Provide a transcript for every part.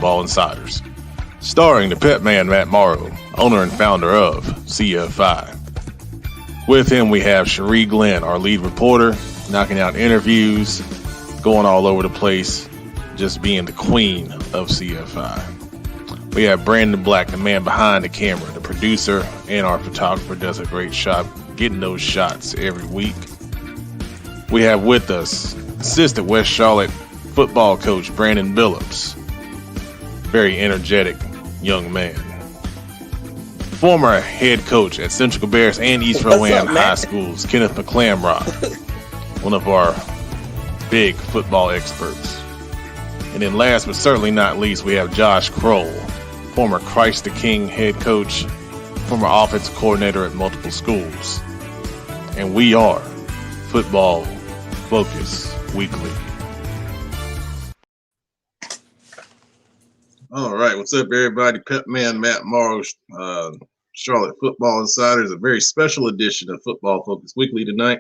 Football Insiders, starring the pet man Matt Morrow, owner and founder of CFI. With him, we have Cherie Glenn, our lead reporter, knocking out interviews, going all over the place, just being the queen of CFI. We have Brandon Black, the man behind the camera, the producer, and our photographer does a great job getting those shots every week. We have with us assistant West Charlotte football coach Brandon Billups, very energetic young man. Former head coach at Central Cabartus and East Rowan High Schools, Kenneth McClamrock, one of our big football experts. And then last but certainly not least, we have Josh Kroll, former Christ the King head coach, former offensive coordinator at multiple schools. And we are Football Focus Weekly. All right, what's up, everybody? Pep Man Matt Morrow, Charlotte Football Insiders, a very special edition of Football Focus Weekly tonight.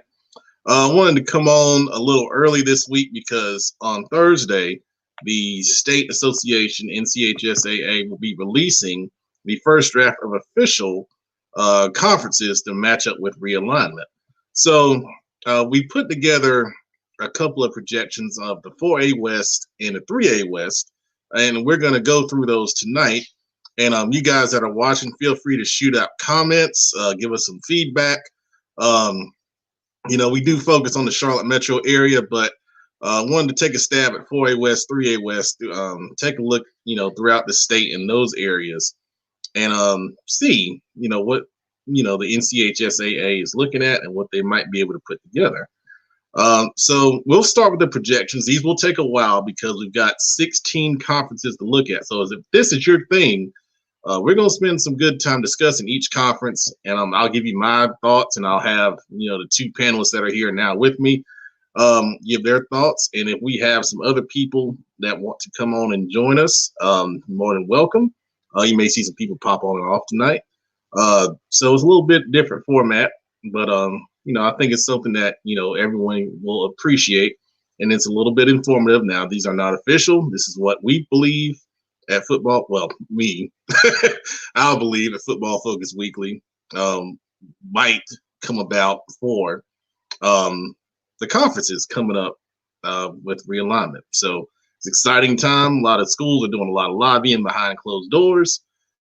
I wanted to come on a little early this week because on Thursday, the State Association, NCHSAA, will be releasing the first draft of official conferences to match up with realignment. So we put together a couple of projections of the 4A West and the 3A West, and we're going to go through those tonight. And you guys that are watching, feel free to shoot out comments, give us some feedback. We do focus on the Charlotte metro area, but wanted to take a stab at 4A West, 3A West, take a look, throughout the state in those areas and see, what, the NCHSAA is looking at and what they might be able to put together. So we'll start with the projections. These will take a while because we've got 16 conferences to look at. So if this is your thing, we're going to spend some good time discussing each conference, and I'll give you my thoughts, and I'll have, the two panelists that are here now with me give their thoughts. And if we have some other people that want to come on and join us, more than welcome. You may see some people pop on and off tonight. So it's a little bit different format, but I think it's something that, everyone will appreciate, and it's a little bit informative. Now, these are not official. This is what we believe at football. Well, I'll believe at Football Focus Weekly might come about for the conferences coming up with realignment. So it's an exciting time. A lot of schools are doing a lot of lobbying behind closed doors.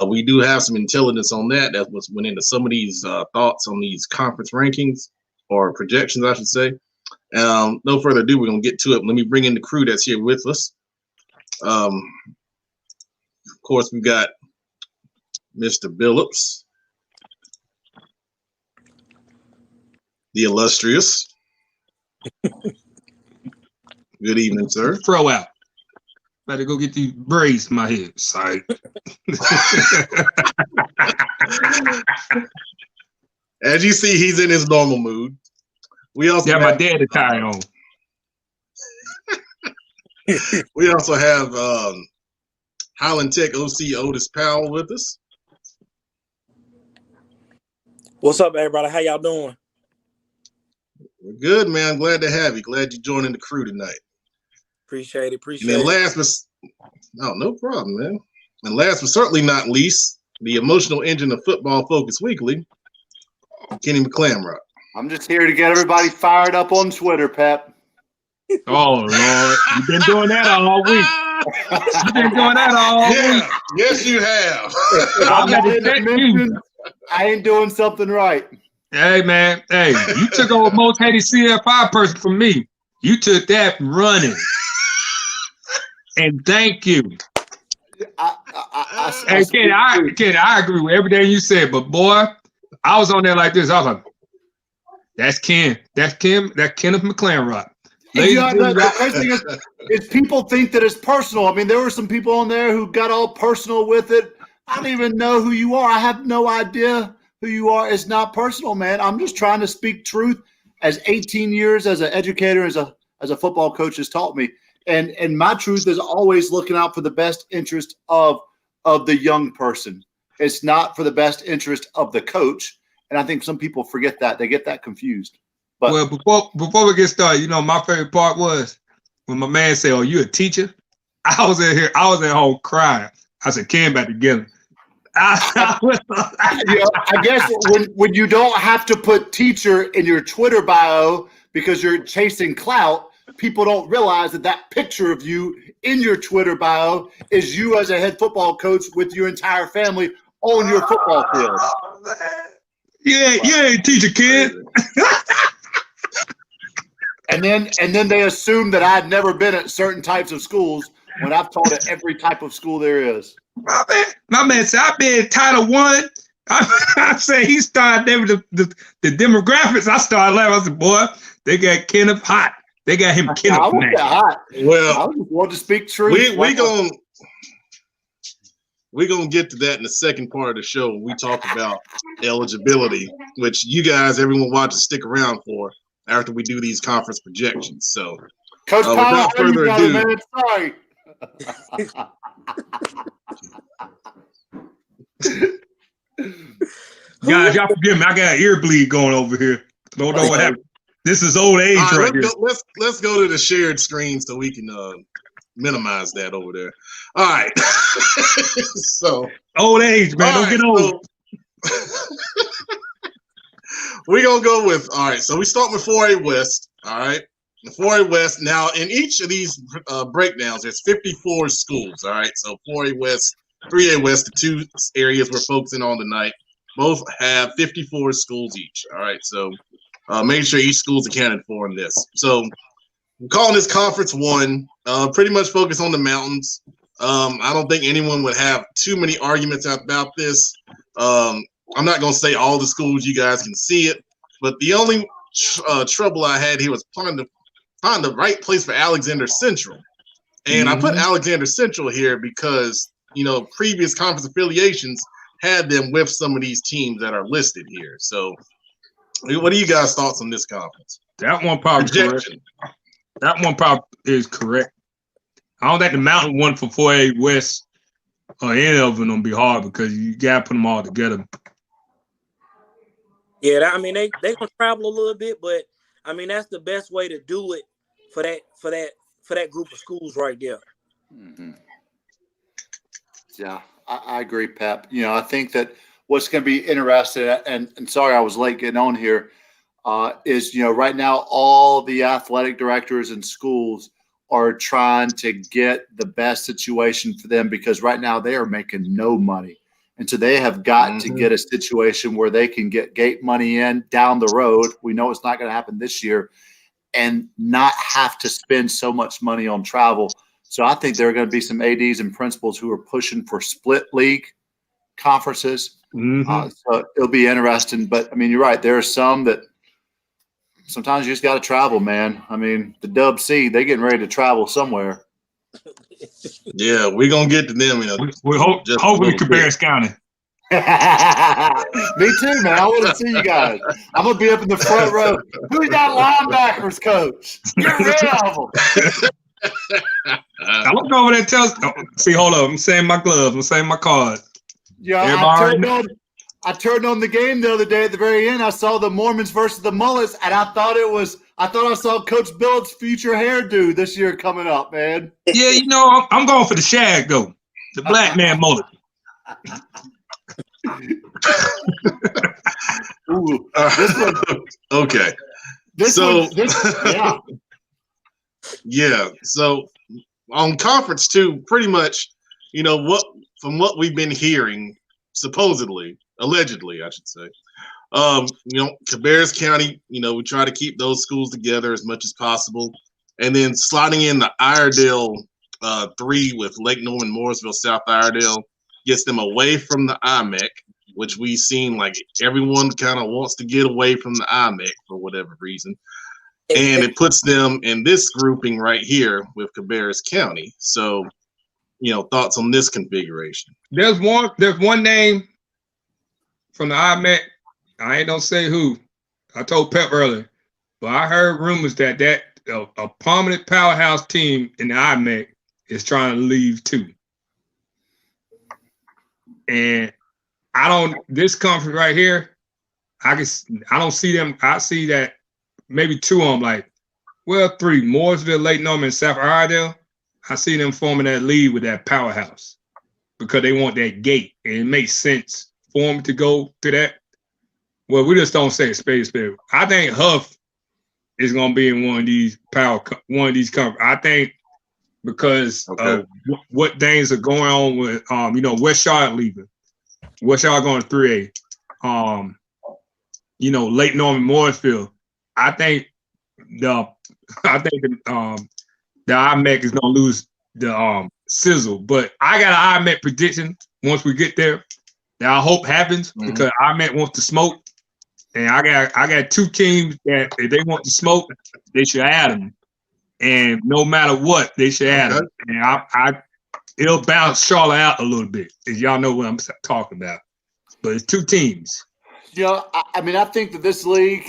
We do have some intelligence on that. That's what went into some of these thoughts on these conference rankings or projections, I should say. No further ado, we're going to get to it. Let me bring in the crew that's here with us. Of course, we've got Mr. Billups, the illustrious. Good evening, sir. Throw out. Better go get these braids in my head. Sorry. As you see, he's in his normal mood. We also got my dad to tie on. We also have Highland Tech OC Otis Powell with us. What's up, everybody? How y'all doing? We're good, man. Glad to have you. Glad you joining the crew tonight. Appreciate it. And then no problem, man. And last but certainly not least, the emotional engine of Football Focus Weekly, Kenny McClamrock. I'm just here to get everybody fired up on Twitter, Pep. Oh, Lord. You've been doing that all week. You've been doing that all week. Yes, you have. I ain't doing something right. Hey, man. Hey, you took over most hated CFI person from me. You took that running. And thank you. Hey, Kenny, I agree with everything you said, but boy, I was on there like this. I was like, that's Ken. That's Kenneth McClamrock. The crazy thing is people think that it's personal. I mean, there were some people on there who got all personal with it. I don't even know who you are. I have no idea who you are. It's not personal, man. I'm just trying to speak truth as 18 years as an educator, as a football coach has taught me. And my truth is always looking out for the best interest of the young person. It's not for the best interest of the coach. And I think some people forget that. They get that confused. But well, before we get started, my favorite part was when my man said, "Oh, you a teacher?" I was in here. I was at home crying. I said, "Ken back together." I guess when you don't have to put teacher in your Twitter bio because you're chasing clout, people don't realize that picture of you in your Twitter bio is you as a head football coach with your entire family on your football field. Yeah, teacher Ken. And then they assume that I'd never been at certain types of schools when I've taught at every type of school there is. My man said, I've been Title I. I say he started the demographics. I started laughing. I said, boy, they got Kenneth hot. They got him Kenneth. I was hot. Well, I just want to speak truth. We're gonna get to that in the second part of the show when we talk about eligibility, which you guys, everyone watches, stick around for after we do these conference projections. So, Coach Powell, without further ado, man. Sorry. Guys, y'all forgive me. I got an ear bleed going over here. Don't know what happened. This is old age right here. Let's go to the shared screen so we can minimize that over there. All right. So old age, man. Don't get old. We're gonna go with so we start with 4A West. All right. The 4A West. Now, in each of these breakdowns, there's 54 schools. All right. So 4A West, 3A West, the two areas we're focusing on tonight, both have 54 schools each. All right. So make sure each school is accounted for in this. So I'm calling this Conference 1. Pretty much focus on the mountains. I don't think anyone would have too many arguments about this. I'm not going to say all the schools, you guys can see it, but the only trouble I had here was trying to find the right place for Alexander Central. And I put Alexander Central here because, previous conference affiliations had them with some of these teams that are listed here. So what are you guys' thoughts on this conference? That one probably correct. That one probably is correct. I don't think the mountain one for 4A West or any of them will be hard because you got to put them all together. Yeah, they gonna travel a little bit, but that's the best way to do it for that group of schools right there. Mm-hmm. Yeah, I agree, Pep. I think that what's going to be interesting, and sorry I was late getting on here, is right now all the athletic directors and schools are trying to get the best situation for them because right now they are making no money. And so they have got to get a situation where they can get gate money in down the road. We know it's not going to happen this year and not have to spend so much money on travel. So I think there are going to be some ADs and principals who are pushing for split league conferences. So it'll be interesting. But, you're right. There are some that sometimes you just got to travel, man. The Dub C, they're getting ready to travel somewhere. Yeah, we're going to get to them. We hopefully Cabartus County. Me too, man. I want to see you guys. I'm going to be up in the front row. Who's that linebackers coach? Get rid of them. I look over there and tell see, hold up. I'm saying my gloves. I'm saying my cards. Yeah, I turned on the game the other day at the very end. I saw the Mormons versus the Mullets, and I thought I saw Coach Billups' future hairdo this year coming up, man. Yeah, I'm going for the shag though, the black man mullet. Ooh, okay. Yeah. So on Conference 2, pretty much, from what we've been hearing, allegedly, I should say. Cabarrus County, we try to keep those schools together as much as possible. And then sliding in the Iredell 3 with Lake Norman, Mooresville, South Iredell gets them away from the IMEC, which we've seen like everyone kind of wants to get away from the IMEC for whatever reason. And it puts them in this grouping right here with Cabarrus County. So, thoughts on this configuration? There's one name from the IMEC. I ain't gonna say who. I told Pep earlier, but I heard rumors that a prominent powerhouse team in the IMEC is trying to leave too. And this conference right here, I don't see them. I see that maybe two of them, 3, Mooresville, Lake Norman, and South Iredell. I see them forming that league with that powerhouse because they want that gate, and it makes sense for them to go to that. Well, we just don't say spade. I think Huff is going to be in one of these conferences. I think because of what things are going on with, West Charlotte leaving. West Charlotte going to 3A. Lake Norman Morrisville. I think the IMEC is going to lose the sizzle, but I got an IMEC prediction once we get there that I hope happens because IMEC wants to smoke, and I got two teams that if they want to smoke, they should add them, and no matter what, they should add them, and it'll bounce Charlotte out a little bit, as y'all know what I'm talking about. But it's two teams. I think that this league,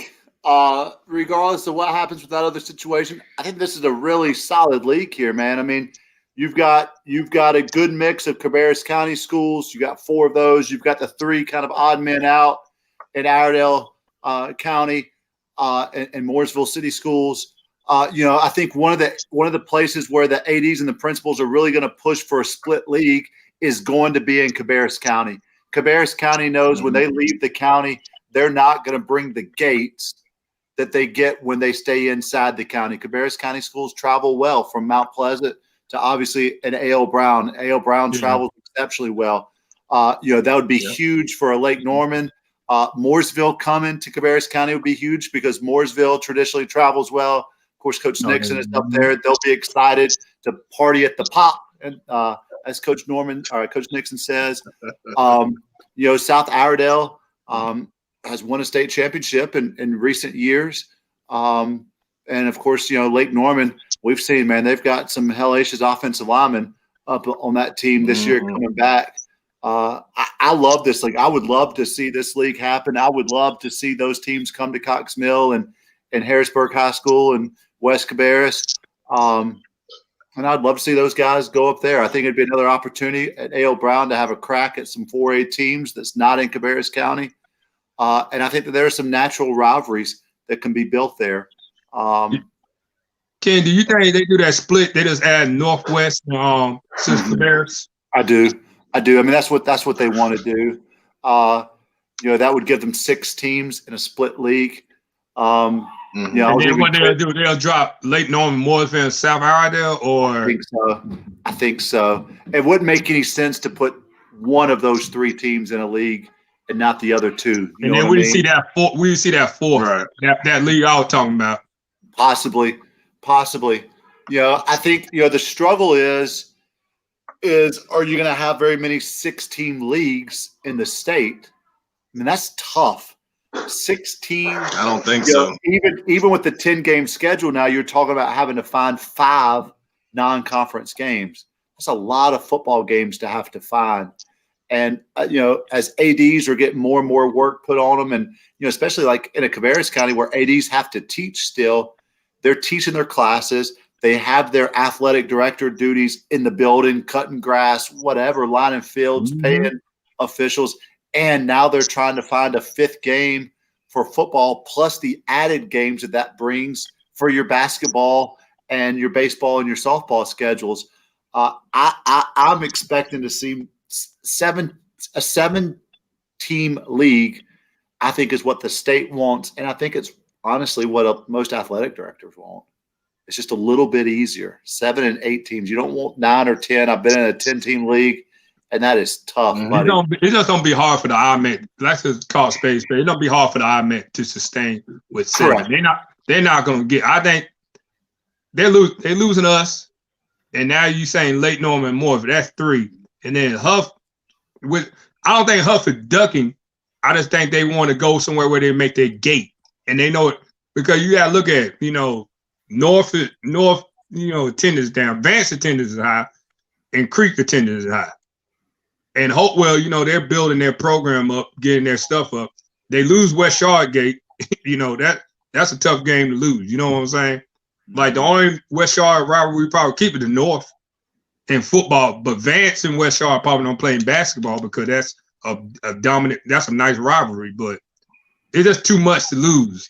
regardless of what happens with that other situation, I think this is a really solid league here, man. I mean, you've got a good mix of Cabarrus County schools. You got 4 of those. You've got the 3 kind of odd men out in Iredell County and Mooresville City schools. I think one of the places where the ADs and the principals are really going to push for a split league is going to be in Cabarrus County. Cabarrus County knows when they leave the county, they're not going to bring the gates that they get when they stay inside the county. Cabarrus County schools travel well from Mount Pleasant to obviously an A.L. Brown. A.L. Brown travels exceptionally well. That would be huge for a Lake Norman. Mooresville coming to Cabarrus County would be huge because Mooresville traditionally travels well. Of course, Coach Nixon is up there. They'll be excited to party at the pop, and as Coach Nixon says. South Iredell has won a state championship in recent years. And of course, Lake Norman, we've seen, man, they've got some hellacious offensive linemen up on that team this year coming back. I love this league. I would love to see this league happen. I would love to see those teams come to Cox Mill and Harrisburg High School and West Cabarrus. And I'd love to see those guys go up there. I think it'd be another opportunity at A.L. Brown to have a crack at some 4A teams that's not in Cabarrus County. And I think that there are some natural rivalries that can be built there. Ken, do you think they do that split? They just add Northwest to Cabarrus? I do. I mean, that's what they want to do. That would give them 6 teams in a split league. And then what they'll do, they'll drop Lake Norman, Mooresville, and South Iredell, or I think so. It wouldn't make any sense to put one of those 3 teams in a league and not the other 2. And then we see that 4. We see that 4. Right. That league I was talking about. Possibly. I think the struggle is are you going to have very many 6-team leagues in the state? I mean, that's tough. 16. I don't think so. Even with the 10-game schedule now, you're talking about having to find 5 non-conference games. That's a lot of football games to have to find. And as ADs are getting more and more work put on them, and especially like in a Cabarrus County where ADs have to teach still, they're teaching their classes. They have their athletic director duties in the building, cutting grass, whatever, lining fields, paying officials. And now they're trying to find a 5th game for football, plus the added games that brings for your basketball and your baseball and your softball schedules. I'm expecting to see a 7-team league. I think is what the state wants, and I think it's honestly what most athletic directors want. It's just a little bit easier. 7 and 8 teams. You don't want 9 or 10. I've been in a 10-team league. And that is tough, buddy. It's just going to be hard for the IMEC. Let's just call space. It's going to be hard for the IMEC to sustain with 7. Correct. They're not going to get. I think they're losing us. And now you saying Lake Norman and Mooresville. That's 3. And then Huff. I don't think Huff is ducking. I just think they want to go somewhere where they make their gate, and they know it because you got to look at North. Attendance down. Vance attendance is high, and Creek attendance is high. And Hopewell, they're building their program up, getting their stuff up. They lose West Shardgate, that's a tough game to lose. You know what I'm saying? Like the only West Shard rivalry we probably keep it the North in football, but Vance and West Shard probably don't play in basketball because that's a dominant. That's a nice rivalry, but it's just too much to lose.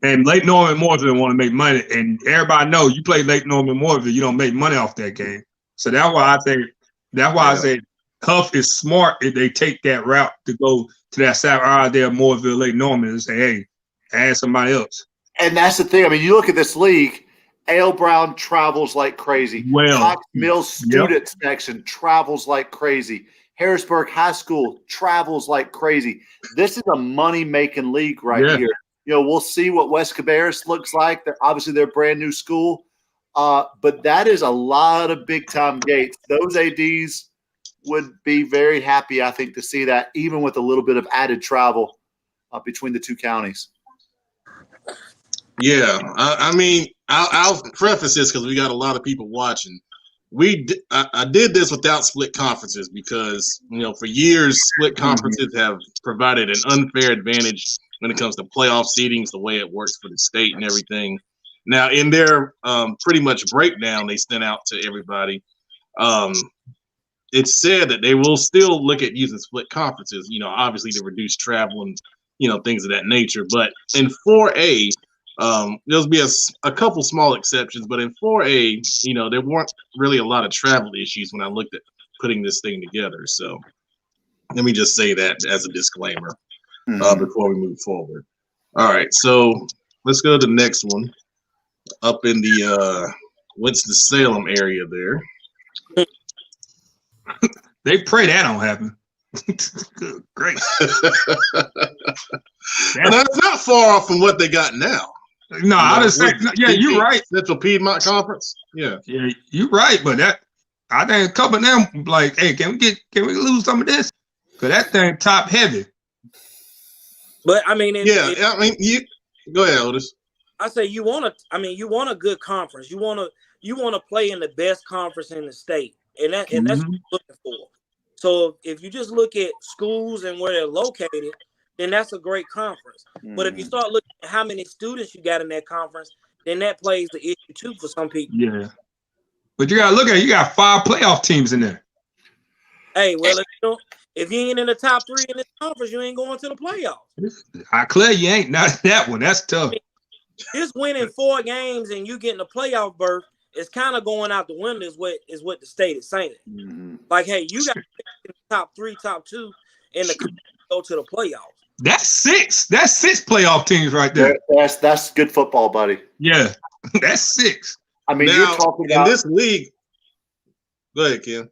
And Lake Norman and Mooresville want to make money, and everybody knows you play Lake Norman and Mooresville, you don't make money off that game. So that's why I say Huff is smart if they take that route to go to that side there, Mooresville, Lake Norman, and say, hey, add somebody else. And that's the thing. I mean, you look at this league, A.L. Brown travels like crazy. Well, Cox Mills student section travels like crazy. Harrisburg High School travels like crazy. This is a money-making league right here. You know, we'll see what West Cabartus looks like. Obviously, they're a brand new school. But that is a lot of big-time gates. Those ADs would be very happy, I think, to see that, even with a little bit of added travel between the two counties. Yeah, I mean, I'll preface this because we got a lot of people watching. I did this without split conferences because, you know, for years, split conferences have provided an unfair advantage when it comes to playoff seedings, the way it works for the state and everything. Now, in their pretty much breakdown they sent out to everybody, it said that they will still look at using split conferences, you know, obviously to reduce travel and, you know, things of that nature. But in 4A, there'll be a couple small exceptions, but in 4A, you know, there weren't really a lot of travel issues when I looked at putting this thing together. So let me just say that as a disclaimer before we move forward. All right, so let's go to the next one. Up in the Winston-Salem area there. They pray that don't happen. Good, great. And that's not far off from what they got now. No, I just say, you're right. Central Piedmont Conference. Yeah, you're right. But that, I think a couple of them like, hey, can we lose some of this? Because that thing top heavy. But I mean, you go ahead, Otis. I say you want a good conference. You want to play in the best conference in the state, and that's what you're looking for. So if you just look at schools and where they're located, then that's a great conference. But if you start looking at how many students you got in that conference, then that plays the issue too for some people. Yeah, but you gotta look at it. You got 5 playoff teams in there. Hey, well, if you ain't in the top 3 in this conference, you ain't going to the playoffs. I clear you ain't. Not that one. That's tough. I mean, just winning 4 games and you getting a playoff berth is kind of going out the window. Is what the state is saying. Like, hey, you got the top 3, top 2 in the go to the playoffs. That's 6. That's 6 playoff teams right there. That's good football, buddy. Yeah, that's 6. I mean, now, you're talking about in this league. Go ahead, Kim.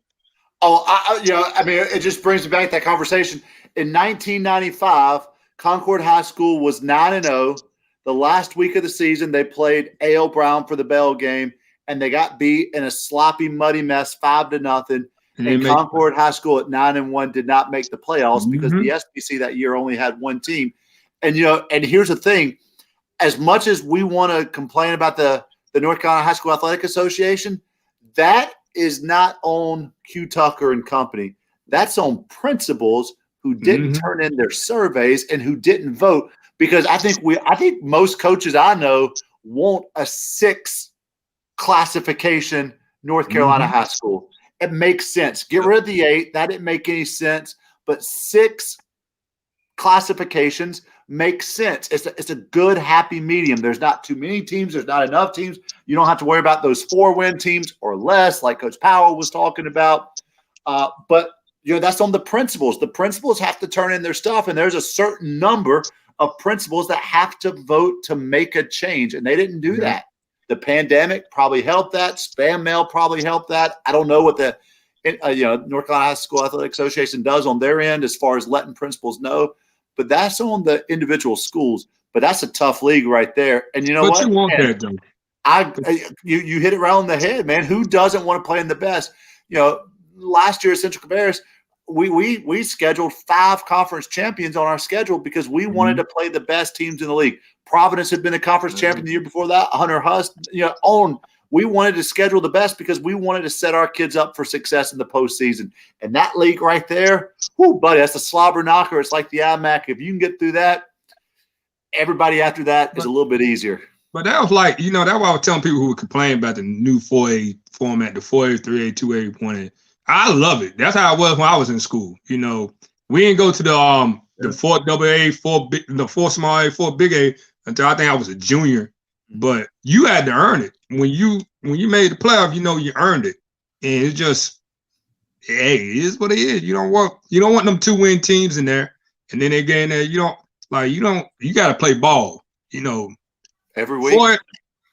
Oh, I mean, it just brings me back to that conversation. In 1995, Concord High School was 9-0. The last week of the season, they played A.L. Brown for the Bell game, and they got beat in a sloppy, muddy mess, 5-0. And Concord High School at 9-1 did not make the playoffs because the SBC that year only had 1 team. And and here's the thing: as much as we want to complain about the North Carolina High School Athletic Association, that is not on Q Tucker and company. That's on principals who didn't turn in their surveys and who didn't vote. Because I think most coaches I know want a 6 classification North Carolina high school. It makes sense. Get rid of the 8. That didn't make any sense. But 6 classifications makes sense. It's a good, happy medium. There's not too many teams. There's not enough teams. You don't have to worry about those 4-win teams or less, like Coach Powell was talking about. But that's on the principals. The principals have to turn in their stuff, and there's a certain number of principals that have to vote to make a change, and they didn't do that. The pandemic probably helped that. Spam mail probably helped that. I don't know what the North Carolina High School Athletic Association does on their end as far as letting principals know, but that's on the individual schools. But that's a tough league right there. And you know what? You want that, though. You hit it right on the head, man. Who doesn't want to play in the best? Last year at Central Cabartus, we scheduled 5 conference champions on our schedule because we wanted to play the best teams in the league. Providence had been a conference champion the year before that. Hunter Hust, we wanted to schedule the best because we wanted to set our kids up for success in the postseason. And that league right there, buddy, that's a slobber knocker. It's like the IMAC. If you can get through that, everybody after that is a little bit easier. But that was like, that's why I was telling people who would complain about the new 4A format, the 4A, 3A, 2A, 1A. I love it. That's how it was when I was in school. We didn't go to the 4AA, 4 small A, 4 big A. until I think I was a junior. But you had to earn it. When you made the playoff, you know you earned it. And it's just, hey, it is what it is. You don't want them 2-win teams in there. And then they get in there, you gotta play ball, every week.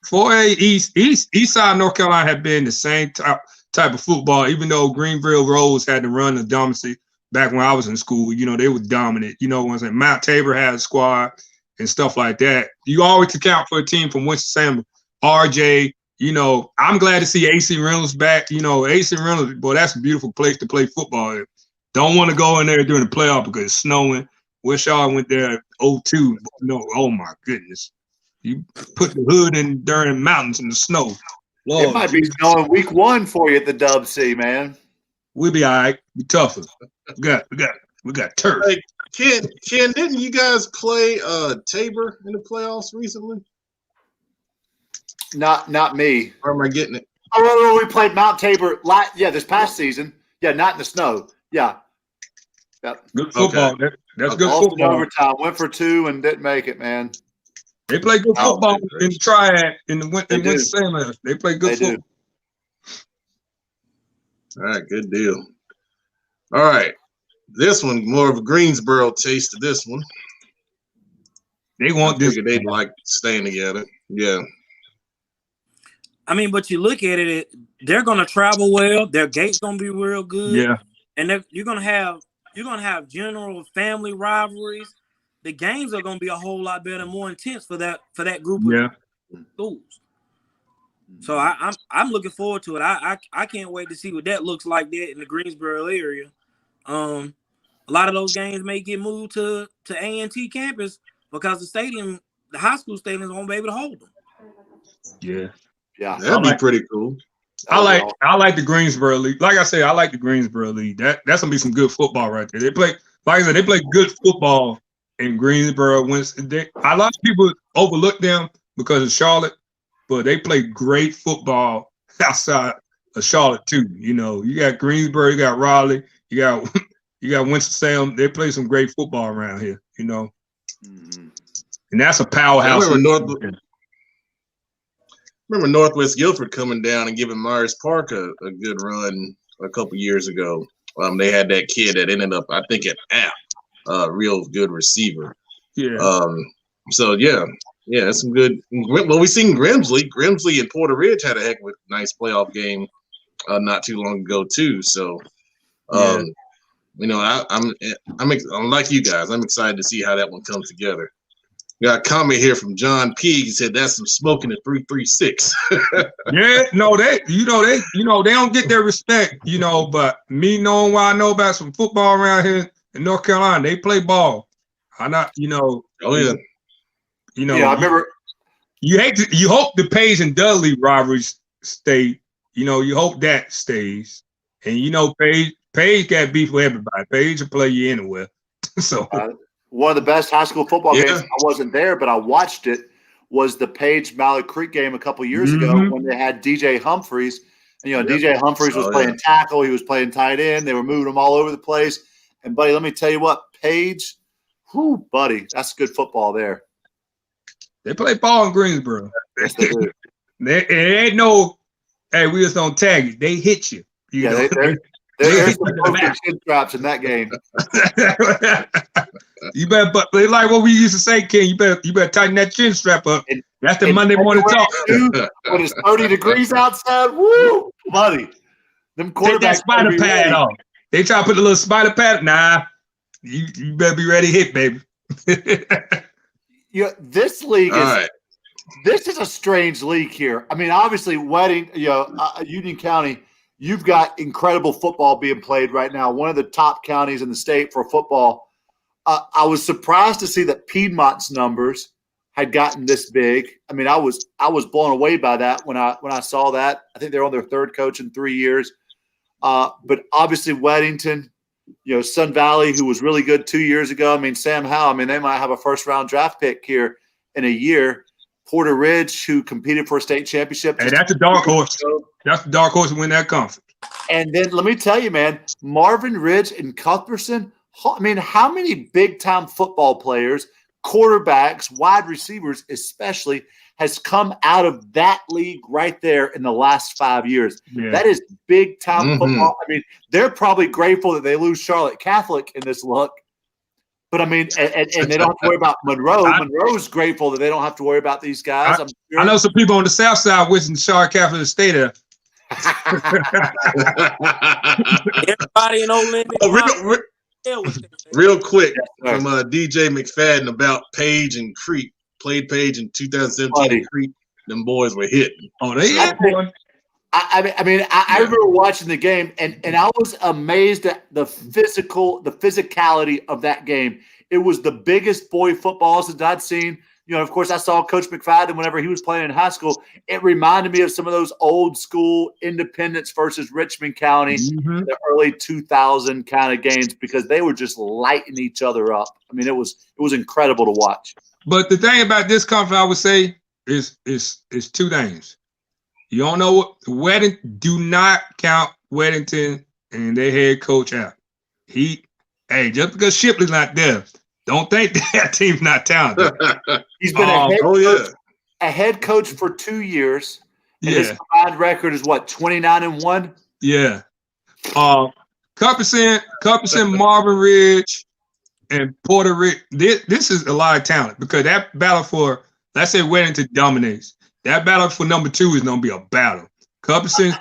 4A East Side North Carolina had been the same type of football, even though Greenville Rose had to run the dominancy back when I was in school. They were dominant. Mount Tabor had a squad and stuff like that. You always account for a team from Winston-Salem, RJ. I'm glad to see AC Reynolds back. AC Reynolds, boy, that's a beautiful place to play football. Don't want to go in there during the playoff because it's snowing. Wish y'all went there 0-2. No, oh my goodness. You put the hood in during the mountains in the snow. Lord, it might be snowing week 1 for you at the Dub C, man. We'll be all right. Be tougher. We got turf. Hey, Ken, didn't you guys play Tabor in the playoffs recently? Not me. Or am I getting it? Oh, we played Mount Tabor. This past season. Yeah, not in the snow. Yeah. Good football. Okay. That's good Lost football. In overtime. Went for 2 and didn't make it, man. They play good football in the Triad in Winston-Salem. They play good football. All right, good deal. All right. This one, more of a Greensboro taste to this one. They want this. They'd like staying together. Yeah. I mean, but you look at it, they're going to travel well. Their gate's going to be real good. Yeah. And you're going to have general family rivalries. The games are going to be a whole lot better and more intense for that group of schools. So I'm looking forward to it. I can't wait to see what that looks like there in the Greensboro area. A lot of those games may get moved to A&T campus because the high school stadiums won't be able to hold them. Yeah. Yeah. That'd be pretty cool. I like the Greensboro League. Like I said, I like the Greensboro League. That's gonna be some good football right there. They play good football in Greensboro. A lot of people overlook them because of Charlotte, but they play great football outside of Charlotte too. You got Greensboro, you got Raleigh, you got Winston-Salem. They play some great football around here. And that's a powerhouse. Remember Northwest Guilford coming down and giving Myers Park a good run a couple years ago. They had that kid that ended up, I think, at App, real good receiver. Yeah. So that's some good. Well, we seen Grimsley and Porter Ridge had a heck of a nice playoff game not too long ago too. So, I'm like you guys. I'm excited to see how that one comes together. We got a comment here from John P. He said that's some smoking at 336. Yeah, no, they don't get their respect, but me knowing what I know about some football around here in North Carolina, they play ball. I remember you hope the Page and Dudley rivalries stay, you hope that stays. And Page got beef with everybody. Page will play you anywhere. So one of the best high school football games, I wasn't there, but I watched it, was the Page-Mallard Creek game a couple years ago when they had DJ Humphreys. And, DJ Humphreys was playing tackle. He was playing tight end. They were moving him all over the place. And, buddy, let me tell you what, Page, buddy, that's good football there. They play ball in Greensboro. Yes, they do. It ain't no, hey, we just don't tag you. They hit you. There's some broken chin straps in that game. You better, but they like what we used to say, Ken. You better tighten that chin strap up. That's the Monday morning talk. When it's 30 degrees outside, woo, buddy. Them quarterbacks. Take that spider pad off. They try to put the little spider pad. Nah, you better be ready to hit, baby. This league is. This is a strange league here. I mean, obviously, Union County. You've got incredible football being played right now. One of the top counties in the state for football. I was surprised to see that Piedmont's numbers had gotten this big. I mean, I was blown away by that when I saw that. I think they're on their third coach in 3 years. But obviously, Weddington, Sun Valley, who was really good 2 years ago. I mean, Sam Howell. I mean, they might have a first-round draft pick here in a year. Porter Ridge, who competed for a state championship. Hey, that's a dark horse. That's the dark horse to win that conference. And then let me tell you, man, Marvin Ridge and Cuthbertson. I mean, how many big-time football players, quarterbacks, wide receivers especially, has come out of that league right there in the last 5 years. Yeah. That is big time football. I mean, they're probably grateful that they lose Charlotte Catholic in this look. But I mean, and they don't have to worry about Monroe. Monroe's grateful that they don't have to worry about these guys. I know some people on the South Side wishing Charlotte Catholic to stay there. Everybody in Olympic. Real quick from DJ McFadden about Page and Creek. Played Page in 2017. Creek, them boys were hitting. Oh, they hit one. I remember watching the game, and I was amazed at the physicality of that game. It was the biggest boy football that I'd seen. You know, of course, I saw Coach McFadden whenever he was playing in high school. It reminded me of some of those old school Independence versus Richmond County, the early 2000 kind of games, because they were just lighting each other up. I mean, it was incredible to watch. But the thing about this conference, I would say, is two things. You don't know what do not count Weddington and their head coach out. Just because Shipley's not there, don't think that team's not talented. He's been a head coach for 2 years. And his combined record is what, 29-1? Yeah. Cuthbertson, Marvin Ridge, and Porter Ridge. This is a lot of talent, because that battle for, let's say Weddington dominates. That battle for number 2 is going to be a battle. Cuthbertson,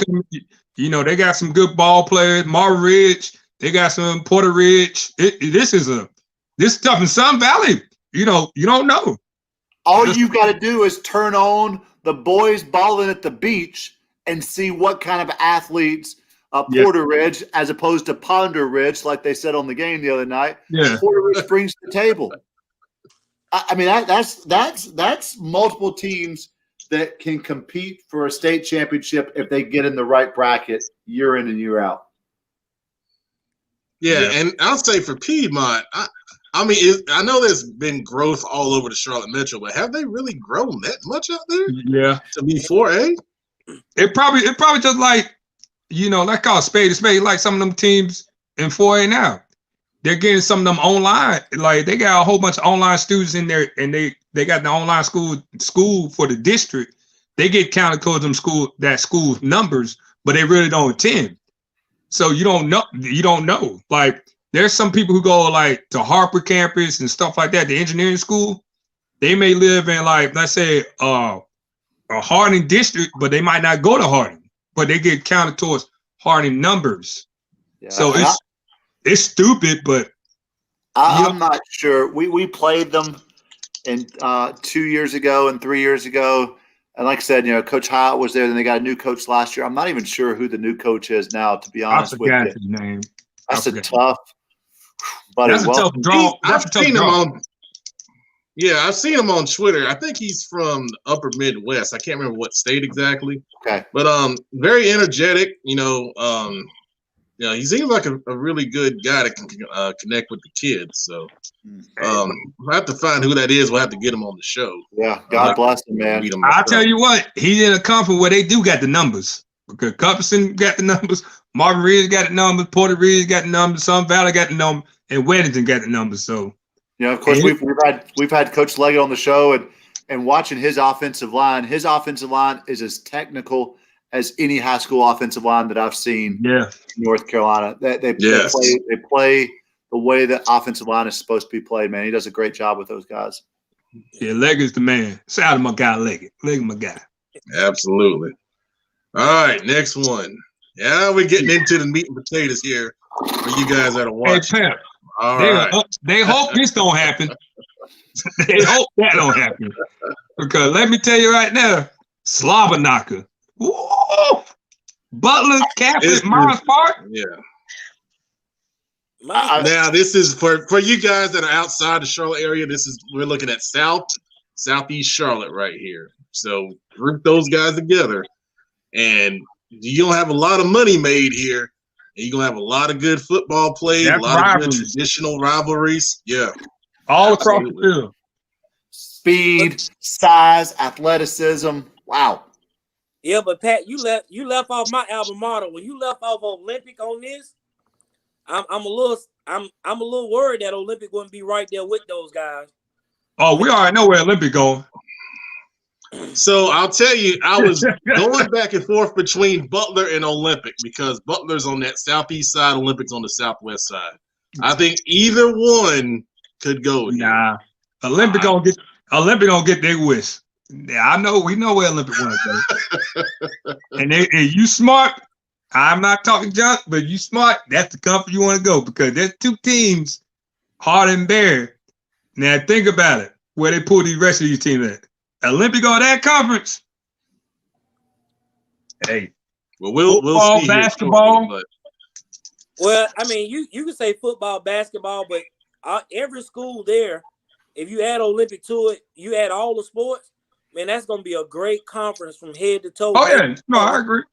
they got some good ball players. Marvin Ridge, they got some Porter Ridge. This is tough in Sun Valley. You don't know. All you got to do is turn on the boys balling at the beach and see what kind of athletes Porter Ridge, as opposed to Ponder Ridge, like they said on the game the other night. Yeah. Porter Ridge brings to the table. I mean, that's multiple teams that can compete for a state championship if they get in the right bracket year in and year out. Yeah. And I'll say for Piedmont, I know there's been growth all over the Charlotte Metro, but have they really grown that much out there? Yeah. To be 4A? It probably just like, let's call a spade a spade, like some of them teams in 4A now. They're getting some of them online. Like, they got a whole bunch of online students in there, and they got the online school for the district. They get counted towards them school's numbers, but they really don't attend. So you don't know. Like, there's some people who go like to Harper campus and stuff like that, the engineering school. They may live in, like, let's say a Harding district, but they might not go to Harding, but they get counted towards Harding numbers. Yeah. So it's stupid, but I'm not sure. We played them in 2 years ago and 3 years ago. And like I said, Coach Hyatt was there. Then they got a new coach last year. I'm not even sure who the new coach is now, to be honest with you. I forgot his name. That's a tough, buddy. That's a tough draw. I've seen him on Twitter. I think he's from the upper Midwest. I can't remember what state exactly. Okay. But very energetic, he seems like a really good guy that can connect with the kids. So we'll have to find who that is. We'll have to get him on the show. Yeah, God bless him, man. I'll tell you what, he's in a conference where they do got the numbers. Because Cuthbertson got the numbers, Marvin Ridge got the numbers, Porter Ridge got the numbers, Sun Valley got the numbers, and Weddington got the numbers. So, of course, we've had Coach Leggett on the show, and watching his offensive line. His offensive line is as technical as any high school offensive line that I've seen. Yeah, in North Carolina. They play the way that offensive line is supposed to be played. Man, he does a great job with those guys. Yeah, Leggett's the man. Shout out to my guy Leggett. Leggett, my guy. Absolutely. All right, next one. Yeah, we're getting into the meat and potatoes here for you guys that are watching. Hey, Pep, they hope this don't happen. They hope that don't happen. Because let me tell you right now, Slobber knocker. Woo! Butler, Catholic, Mars Park. Yeah. Now, this is for you guys that are outside the Charlotte area. We're looking at Southeast Charlotte right here. So group those guys together. And you don't have a lot of money made here. And you're going to have a lot of good football played, a lot of good traditional rivalries. Yeah. All across the field. Speed, size, athleticism. Wow. Yeah, but Pat, you left off my alma mater. When you left off Olympic on this, I'm a little worried that Olympic wouldn't be right there with those guys. Oh, we already know where Olympic going. So I'll tell you, I was going back and forth between Butler and Olympic because Butler's on that southeast side, Olympic's on the southwest side. I think either one could go. Nah, Olympic gonna get their wish. Yeah, we know where Olympic want to go. and you smart. I'm not talking junk, but you smart. That's the conference you want to go because there's two teams, Hard and Bear. Now think about it, where they pull the rest of these teams at. Olympic on that conference. Hey, well, we'll see basketball. Shortly, well, I mean, you can say football, basketball, but every school there, if you add Olympic to it, you add all the sports. Man, that's gonna be a great conference from head to toe. Oh yeah, no, I agree.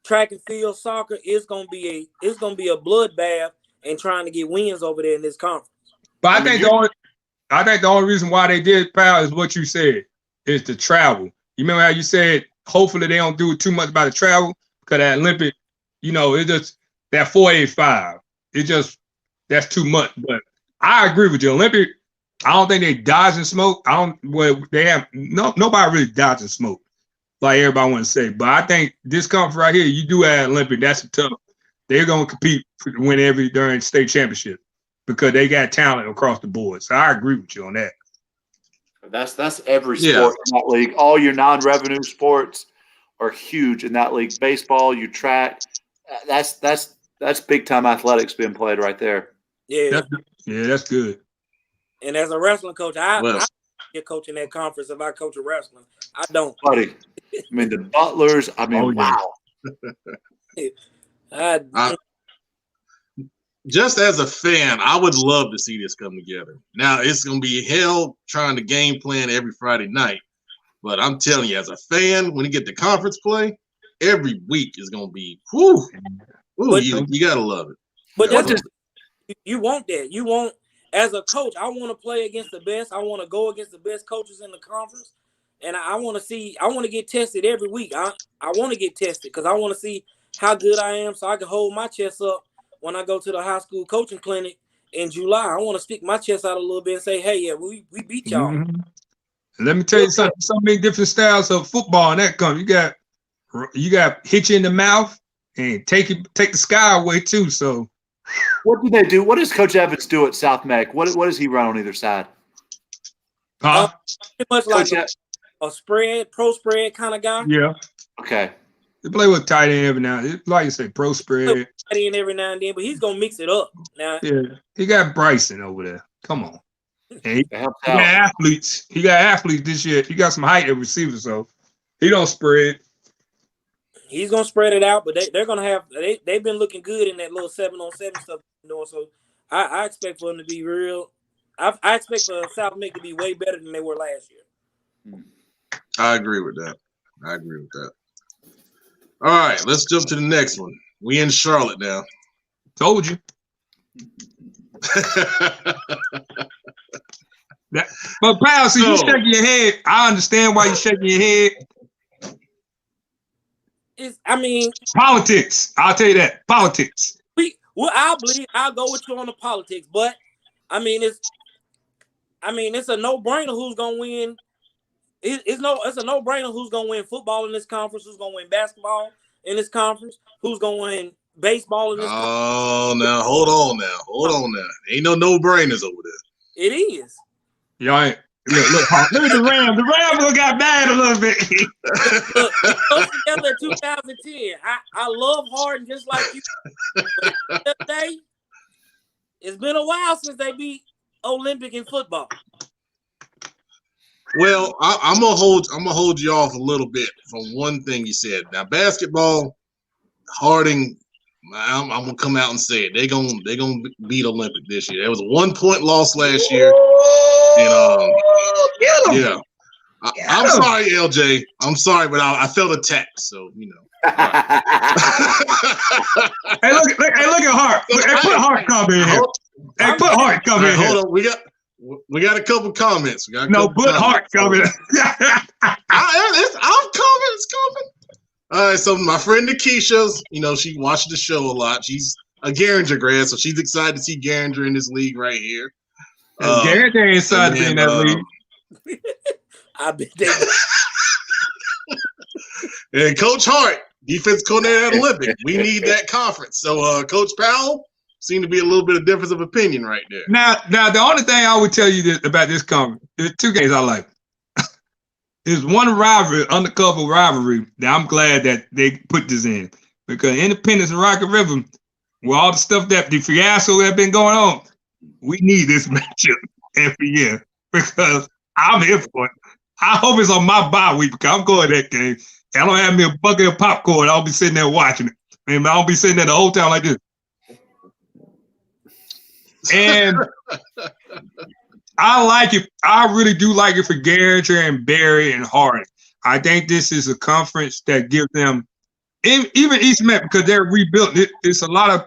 Track and field, soccer is gonna be a bloodbath and trying to get wins over there in this conference. But I think the only reason why they did, pal, is what you said. Is the travel. You remember how you said hopefully they don't do too much about the travel because that Olympic, it just that 485. That's too much. But I agree with you. Olympic, I don't think they dodging smoke. Nobody really dodging smoke like everybody want to say. But I think this conference right here, you do add Olympic, that's tough. They're gonna compete to win during state championship because they got talent across the board. So I agree with you on that. That's every sport in that league. All your non-revenue sports are huge in that league. Baseball, you track. That's big time athletics being played right there. Yeah, that's good. And as a wrestling coach, I get coaching that conference if I coach a wrestling. I don't, buddy. I mean the Butlers. I mean, wow. Just as a fan, I would love to see this come together. Now, it's going to be hell trying to game plan every Friday night. But I'm telling you, as a fan, when you get the conference play, every week is going to be, you got to love it. But you want that. You want, as a coach, I want to play against the best. I want to go against the best coaches in the conference. And I want to get tested every week. I want to get tested because I want to see how good I am so I can hold my chest up when I go to the high school coaching clinic in July. I want to stick my chest out a little bit and say, hey, yeah, we beat y'all. Mm-hmm. Let me tell you something. So many different styles of football and that comes. You got hit you in the mouth and take the sky away too. So what do they do? What does Coach Evans do at South Meck? What does he run on either side? Pretty much like a spread, pro spread kind of guy. Yeah. Okay. They play with tight end every now and then. Like you say, pro spread. Tight end every now and then, but he's gonna mix it up. Now, yeah, he got Bryson over there. Come on. And he got athletes. He got athletes this year. He got some height at receiver, so he don't spread. He's gonna spread it out, but they're gonna have they've been looking good in that little 7-on-7 stuff, So I expect for them to be real. I expect for South Meck to be way better than they were last year. I agree with that. All right, let's jump to the next one. We in Charlotte now. Told you. But pal, you shaking your head. I understand why you're shaking your head. Politics. I'll tell you that. Politics. I'll go with you on the politics, but it's a no-brainer who's gonna win. It's a no-brainer who's gonna win football in this conference, who's gonna win basketball in this conference, who's gonna win baseball in this conference. Oh, now hold on now. Ain't no-brainers over there. It is. Y'all ain't. Look at the Rams. The Rams got bad a little bit. Look, together in 2010. I love Harden just like you. But today, it's been a while since they beat Olympic in football. Well, I'm gonna hold you off a little bit from one thing you said. Now, basketball, Harding, I'm gonna come out and say it. They're gonna beat Olympic this year. There was a 1-point loss last year, and yeah. I'm sorry, LJ. I'm sorry, but I felt attacked. So Hey, look at Hart. Put Hart comment in here. Put Hart comment in here. Hold on, we got a couple comments. Put Hart comment. I'm coming. All right, so my friend Nikisha, she watches the show a lot. She's a Garinger grad, so she's excited to see Garinger in this league right here. Garinger ain't signed to be in that league. I bet they. And Coach Hart, defense coordinator at Olympic. We need that conference. So, Coach Powell seemed to be a little bit of difference of opinion right there. Now, the only thing I would tell you about this conference, there's two games I like. There's one rivalry, undercover rivalry, that I'm glad that they put this in. Because Independence and Rocky River, with all the stuff that the fiasco that been going on, we need this matchup every year. Because I'm here for it. I hope it's on my bye week because I'm going to that game. I don't have me a bucket of popcorn. I'll be sitting there watching it. And I'll be sitting there the whole time like this. And I like it. I really do like it for Garinger and Barry and Harding. I think this is a conference that gives them, even East Meck, because they're rebuilt. It's a lot of,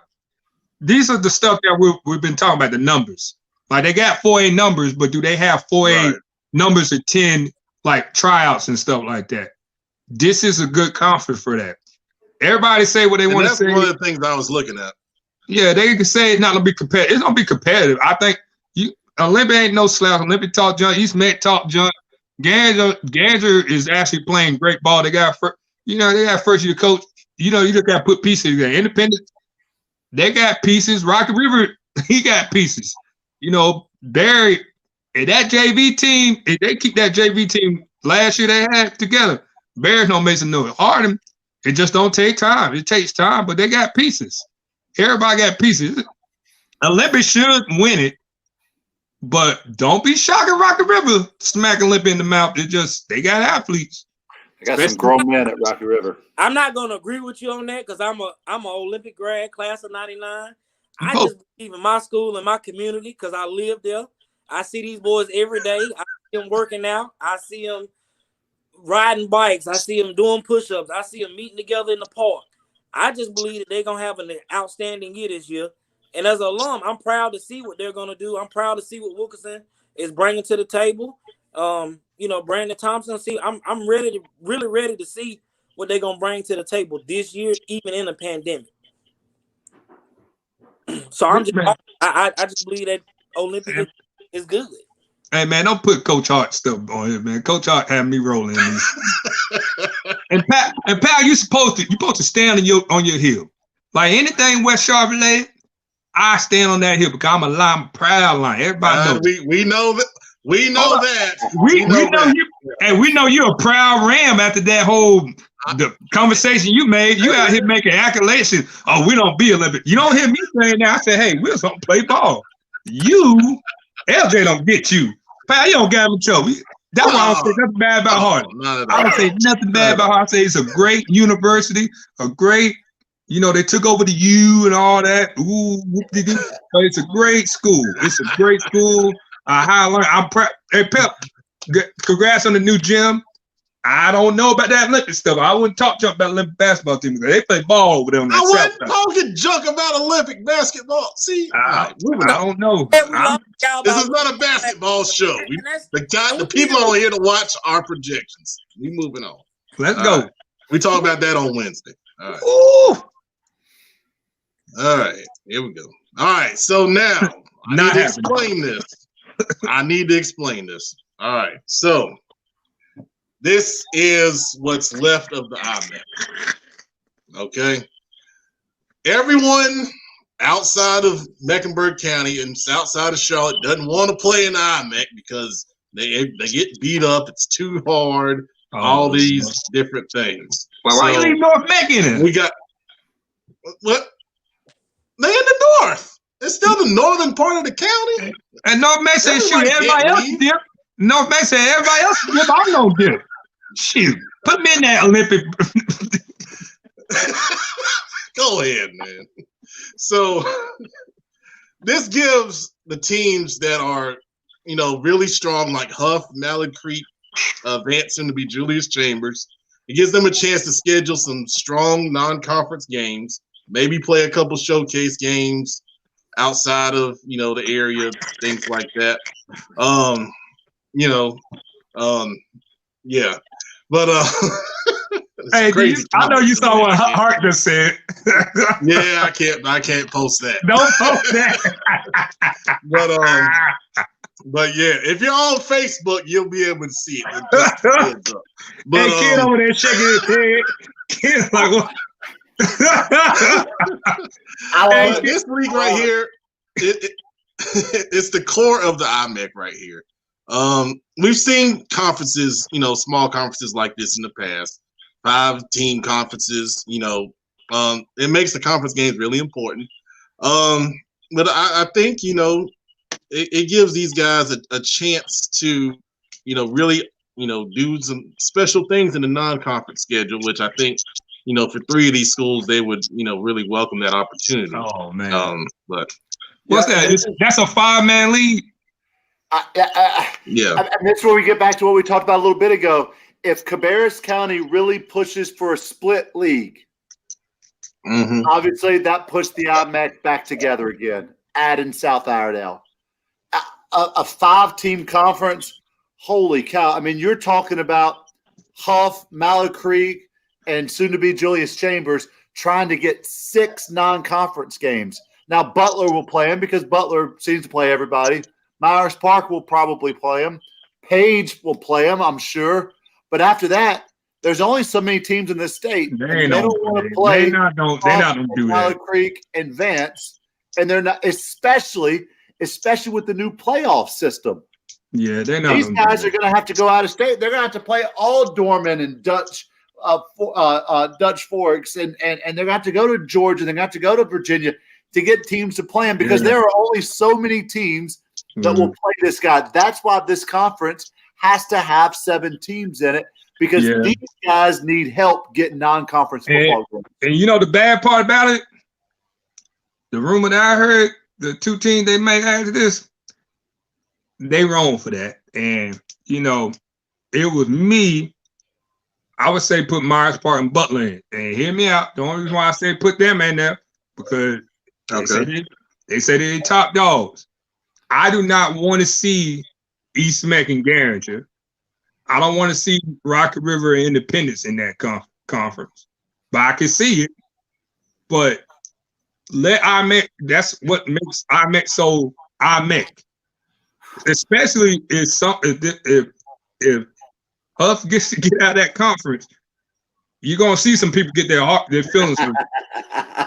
these are the stuff that we've been talking about, the numbers. Like they got 4A numbers, but do they have 4A numbers of 10 like tryouts and stuff like that? This is a good conference for that. Everybody say what they want to say. That's one of the things I was looking at. Yeah, they can say it's not gonna be competitive. It's gonna be competitive. I think Olympic ain't no slouch. Olympic talk junk. East Meck talk junk. Garinger is actually playing great ball. They got they got first year coach. You just got to put pieces together. Independent, they got pieces. Rocky River, he got pieces. Barry and that JV team, if they keep that JV team last year they had together, Barry's no mason no Harding. It just don't take time. It takes time, but they got pieces. Everybody got pieces. Olympic should win it, but don't be shocked at Rocky River smack Olympic in the mouth. They got athletes. They got some grown men at Rocky River. I'm not gonna agree with you on that because I'm an Olympic grad, class of '99. I just believe in my school and my community because I live there. I see these boys every day. I see them working out. I see them riding bikes. I see them doing push-ups. I see them meeting together in the park. I just believe that they're going to have an outstanding year this year. And as an alum, I'm proud to see what they're going to do. I'm proud to see what Wilkerson is bringing to the table. Brandon Thompson. See, I'm really ready to see what they're going to bring to the table this year, even in a pandemic. So I just believe that Olympic is good. Hey man, don't put Coach Hart stuff on it, man. Coach Hart had me rolling. and Pat, you supposed to stand on your hill. Like anything West Sharp related, I stand on that hill because I'm a proud line. Everybody knows. We know that. We know that. We know you, and we know you're a proud Ram after that whole the conversation you made. You out here making accusations. Oh, we don't be Olympic. You don't hear me saying that. I say, hey, we're gonna play ball. You, LJ don't get you. Pal, you don't get him in trouble. That's why I don't say nothing bad about Harding. I don't say nothing bad about Harding. I say it's a great university, a great, they took over the U and all that. Ooh, whoop-de-doo. But it's a great school. It's a great school. High learning. I'm proud. Hey, Pep, congrats on the new gym. I don't know about that Olympic stuff. I wouldn't talk junk about Olympic basketball team because they play ball over there on that I south wouldn't talk junk about Olympic basketball. See, I don't know. This is not a basketball show. The people are here to watch our projections. We moving on. Let's go. Right. We talk about that on Wednesday. All right. Ooh. All right. Here we go. All right. So now I need to explain this. All right. So this is what's left of the IMEC. Okay. Everyone outside of Mecklenburg County and outside of Charlotte doesn't want to play in the IMEC because they get beat up. It's too hard. All these different things. Well, why you leave North Meck in it? We got what? They're in the north. It's still the northern part of the county. And North Meck said, shoot, everybody else dip. North Meck said, everybody else dip. I'm no dip. Shoot, put me in that Olympic. Go ahead, man. So this gives the teams that are, really strong, like Huff, Mallard Creek, Vanson to be Julius Chambers. It gives them a chance to schedule some strong non-conference games, maybe play a couple showcase games outside of, the area, things like that. Yeah. But hey, I know you saw what Hart just said. Yeah, I can't post that. Don't post that. But But yeah, if you're on Facebook, you'll be able to see it. Just a heads up. But hey, kid over there shaking his head. Kid like what? This league right here, it's the core of the IMEC right here. We've seen conferences, small conferences like this in the past, 5-team conferences. It makes the conference games really important. But I think it gives these guys a chance to really do some special things in the non-conference schedule, which I think for 3 of these schools they would really welcome that opportunity. Oh man! But what's that? That's a 5-man league. Yeah, and that's where we get back to what we talked about a little bit ago. If Cabarrus County really pushes for a split league, obviously that puts the IMEC back together again. Add in South Iredell, a 5-team conference. Holy cow! I mean, you're talking about Huff, Mallow Creek, and soon to be Julius Chambers trying to get 6 non-conference games. Now Butler will play them because Butler seems to play everybody. Myers Park will probably play them. Page will play them, I'm sure. But after that, there's only so many teams in this state. They don't want to play. They're not going to do that. Mallow Creek and Vance, and they're not, especially with the new playoff system. Yeah, they're not. These guys are going to have to go out of state. They're going to have to play all Dorman and Dutch Forks, and they're going to have to go to Georgia. They're going to have to go to Virginia to get teams to play them because there are only so many teams that will play this guy. That's why this conference has to have 7 teams in it because these guys need help getting non-conference football games. And the bad part about it, the rumor that I heard, the 2 teams they may add to this, they wrong for that. And, it was me. I would say put Myers Park and Butler in. And hear me out. The only reason why I say put them in there because they say they're top dogs. I do not want to see East Meck and Garinger. I don't want to see Rocket River and Independence in that conference. But I can see it. But let IMEC, that's what makes IMEC so IMEC. Especially if Huff gets to get out of that conference, you're gonna see some people get their feelings hurt.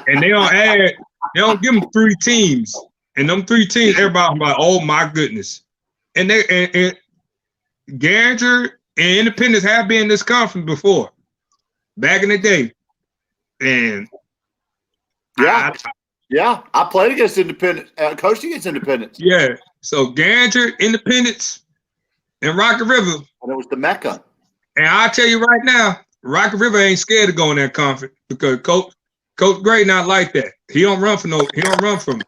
And they don't give them 3 teams. And them 3 teams, everybody's like, oh my goodness. And Garinger and Independence have been in this conference before, back in the day. And I played against Independence, coached against Independence. Yeah. So Garinger, Independence, and Rocket River. And it was the Mecca. And I'll tell you right now, Rocket River ain't scared to go in that conference because Coach Gray not like that. He don't run from him.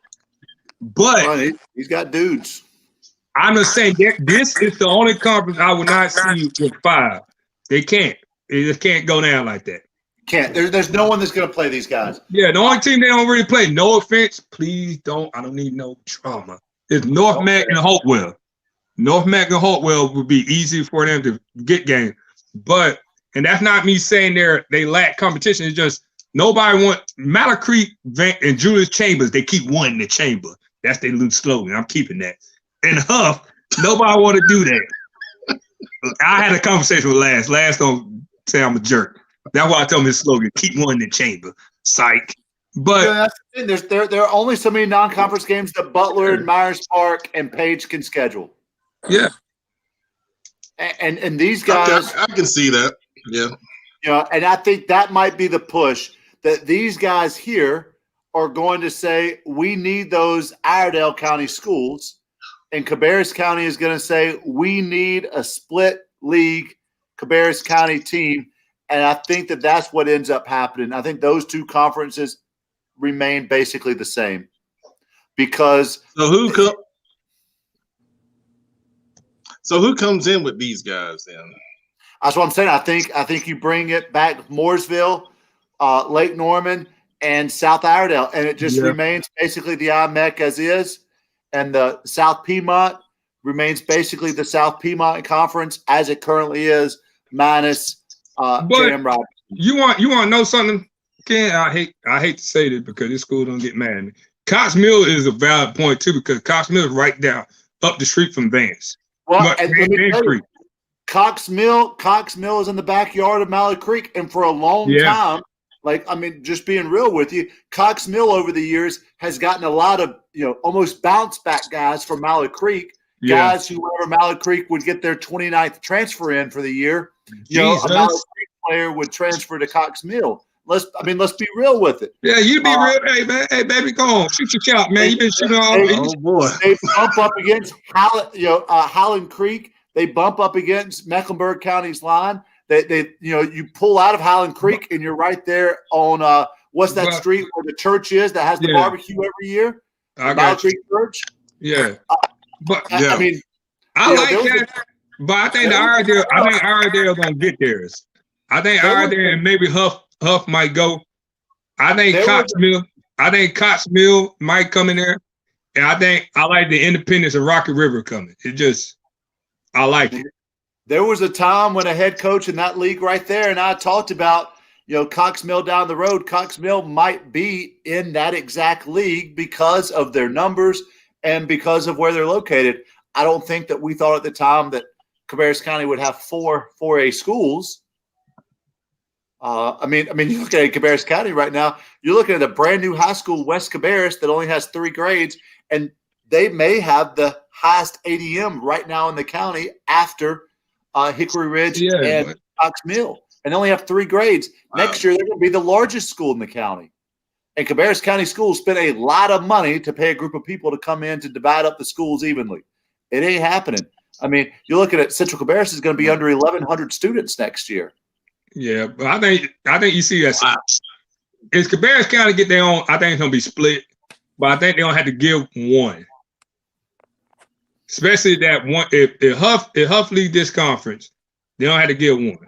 But he's got dudes. I'm just saying this is the only conference I would not see with 5. They can't. They just can't go down like that. Can't. There's no one that's going to play these guys. Yeah, the only team they don't really play. No offense, please don't. I don't need no trauma. It's North Meck and Hopewell. North Meck and Hopewell would be easy for them to get games. And that's not me saying they lack competition. It's just nobody wants Mallow Creek and Julius Chambers. They keep wanting the chamber. That's their new slogan. I'm keeping that. And Huff, nobody want to do that. I had a conversation with Lance. Lance don't say I'm a jerk. That's why I tell him his slogan: keep wanting the chamber. Psych. But there are only so many non-conference games that Butler and Myers Park and Page can schedule. Yeah. And these guys, I can see that. Yeah. And I think that might be the push that these guys here are going to say, we need those Iredell County schools. And Cabarrus County is going to say, we need a split league Cabarrus County team. And I think that's what ends up happening. I think those 2 conferences remain basically the same because So who comes in with these guys then? That's what I'm saying. I think you bring it back Mooresville, Lake Norman, and South Iredell, and it just remains basically the IMEC as is, and the South Piedmont remains basically the South Piedmont Conference as it currently is, minus Jam Robertson. You want to know something, Ken? I hate to say this because this school don't get mad at me. Cox Mill is a valid point too because Cox Mill is right down up the street from Vance. Well, and let me tell you, Cox Mill is in the backyard of Malley Creek, and for a long time, just being real with you, Cox Mill over the years has gotten a lot of almost bounce back guys from Malley Creek, guys who whenever Malley Creek would get their 29th transfer in for the year, a Malley Creek player would transfer to Cox Mill. Let's be real with it. Yeah, you be real. Hey, man. Hey, baby, go on. Shoot your shot, man. You've been shooting all Oh, boy. They bump up against Highland Creek. They bump up against Mecklenburg County's line. You pull out of Highland Creek and you're right there on what's that street where the church is that has the barbecue every year? Malley Creek Church. Yeah. I mean, I like that, but I think Ardrey gonna get theirs. I think Ardrey and maybe Huff might go. I think Cox Mill might come in there. And I like the independence of Rocky River coming. I like it. There was a time when a head coach in that league right there, and I talked about, Cox Mill down the road. Cox Mill might be in that exact league because of their numbers and because of where they're located. I don't think that we thought at the time that Cabarrus County would have 4 4A schools. You look at Cabarrus County right now, you're looking at a brand new high school, West Cabarrus, that only has 3 grades, and they may have the highest ADM right now in the county after Hickory Ridge and Cox Mill, and they only have 3 grades. Wow. Next year, they're going to be the largest school in the county. And Cabarrus County Schools spent a lot of money to pay a group of people to come in to divide up the schools evenly. It ain't happening. I mean, you're looking at Central Cabarrus is going to be under 1,100 students next year. Yeah, but I think you see that. If Cabarrus County get their own, I think it's going to be split. But I think they don't have to give one. Especially that one. If Huff lead this conference, they don't have to give one.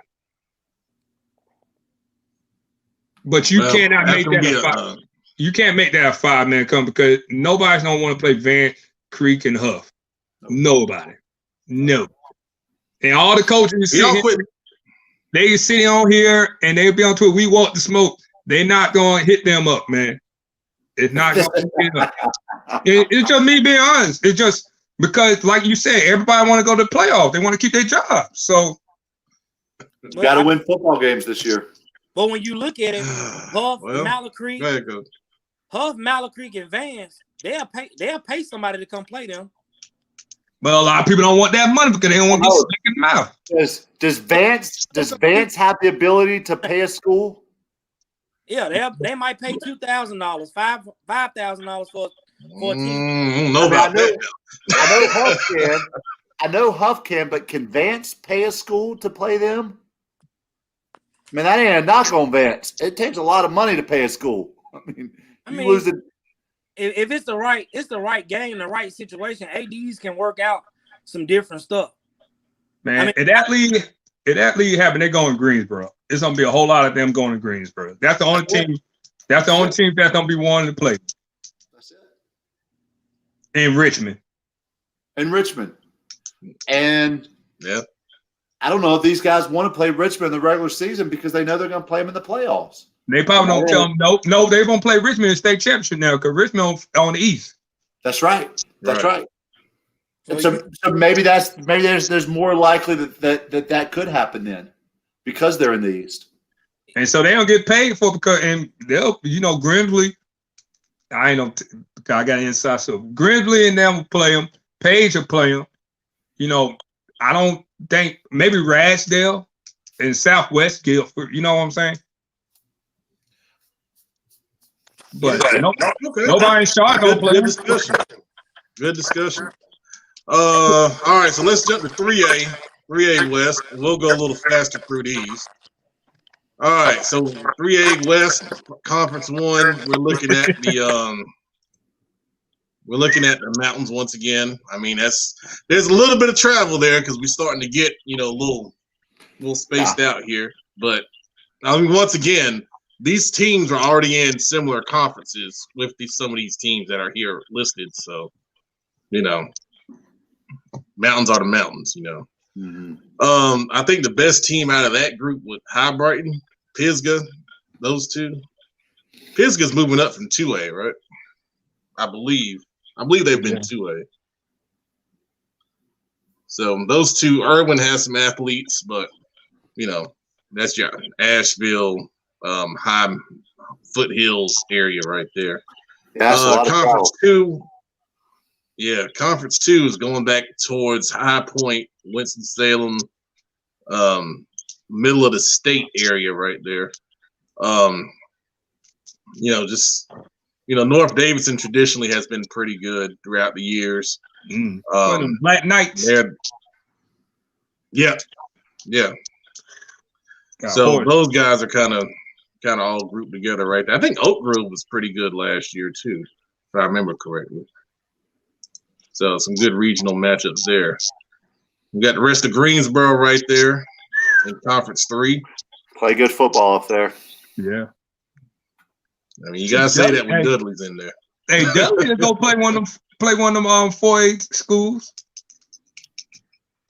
But you cannot make that a 5. You can't make that a 5-man come because nobody's gonna want to play Van Creek and Huff. Nobody. No. And all the coaches they sitting on here and they'll be on Twitter. We want the smoke. They're not gonna hit them up, man. It's not gonna hit them up. It's just me being honest. It's just because, like you said, everybody want to go to the playoffs. They want to keep their job. So got to win football games this year. But when you look at it, Huff, Malley Creek, and Vance, they'll pay somebody to come play them. Well, a lot of people don't want that money because they don't want to get slick in the mouth. Does Vance have the ability to pay a school? Yeah, they might pay $2,000, $5,000 for a team. I know Huff can, but can Vance pay a school to play them? I mean, that ain't a knock on Vance. It takes a lot of money to pay a school. I mean, losing. If it's the right game, the right situation, ADs can work out some different stuff. Man, if that league happen, they're going to Greensboro. It's gonna be a whole lot of them going to Greensboro. That's the only team. That's the only team that's gonna be wanting to play. That's it. In Richmond. And I don't know if these guys want to play Richmond in the regular season because they know they're going to play them in the playoffs. They probably don't tell them no. They're going to play Richmond in the state championship now because Richmond on the East. That's right. So maybe there's more likely that could happen then because they're in the East. And so they don't get paid for and they'll Grimsley. I know I got inside. So Grimsley and them will play them. Page will play them. I don't think maybe Rasdale and Southwest Guilford. You know what I'm saying? But nobody in Charlotte don't play. Good discussion. All right, so let's jump to 3A West. We'll go a little faster through these. All right, so 3A West Conference 1. We're looking at the mountains once again. I mean, there's a little bit of travel there because we're starting to get a little spaced out here. But I mean, once again, these teams are already in similar conferences with some of these teams that are here listed. So, mountains are the mountains. Mm-hmm. I think the best team out of that group was High Brighton, Pisgah, those two. Pisgah's moving up from 2A, right? I believe they've been 2A. So those two, Irwin has some athletes, but that's your Asheville, high foothills area right there. Yeah, that's a lot of Conference travel. 2. Yeah, Conference 2 is going back towards High Point, Winston-Salem, middle of the state area right there. North Davidson traditionally has been pretty good throughout the years. Black Knights. Yeah. So those guys are kind of all grouped together right there. I think Oak Grove was pretty good last year too, if I remember correctly. So some good regional matchups there. We got the rest of Greensboro right there in Conference 3. Play good football up there. Yeah. I mean, you gotta say that when Dudley's in there. Hey, Dudley to go play one of them 4A schools.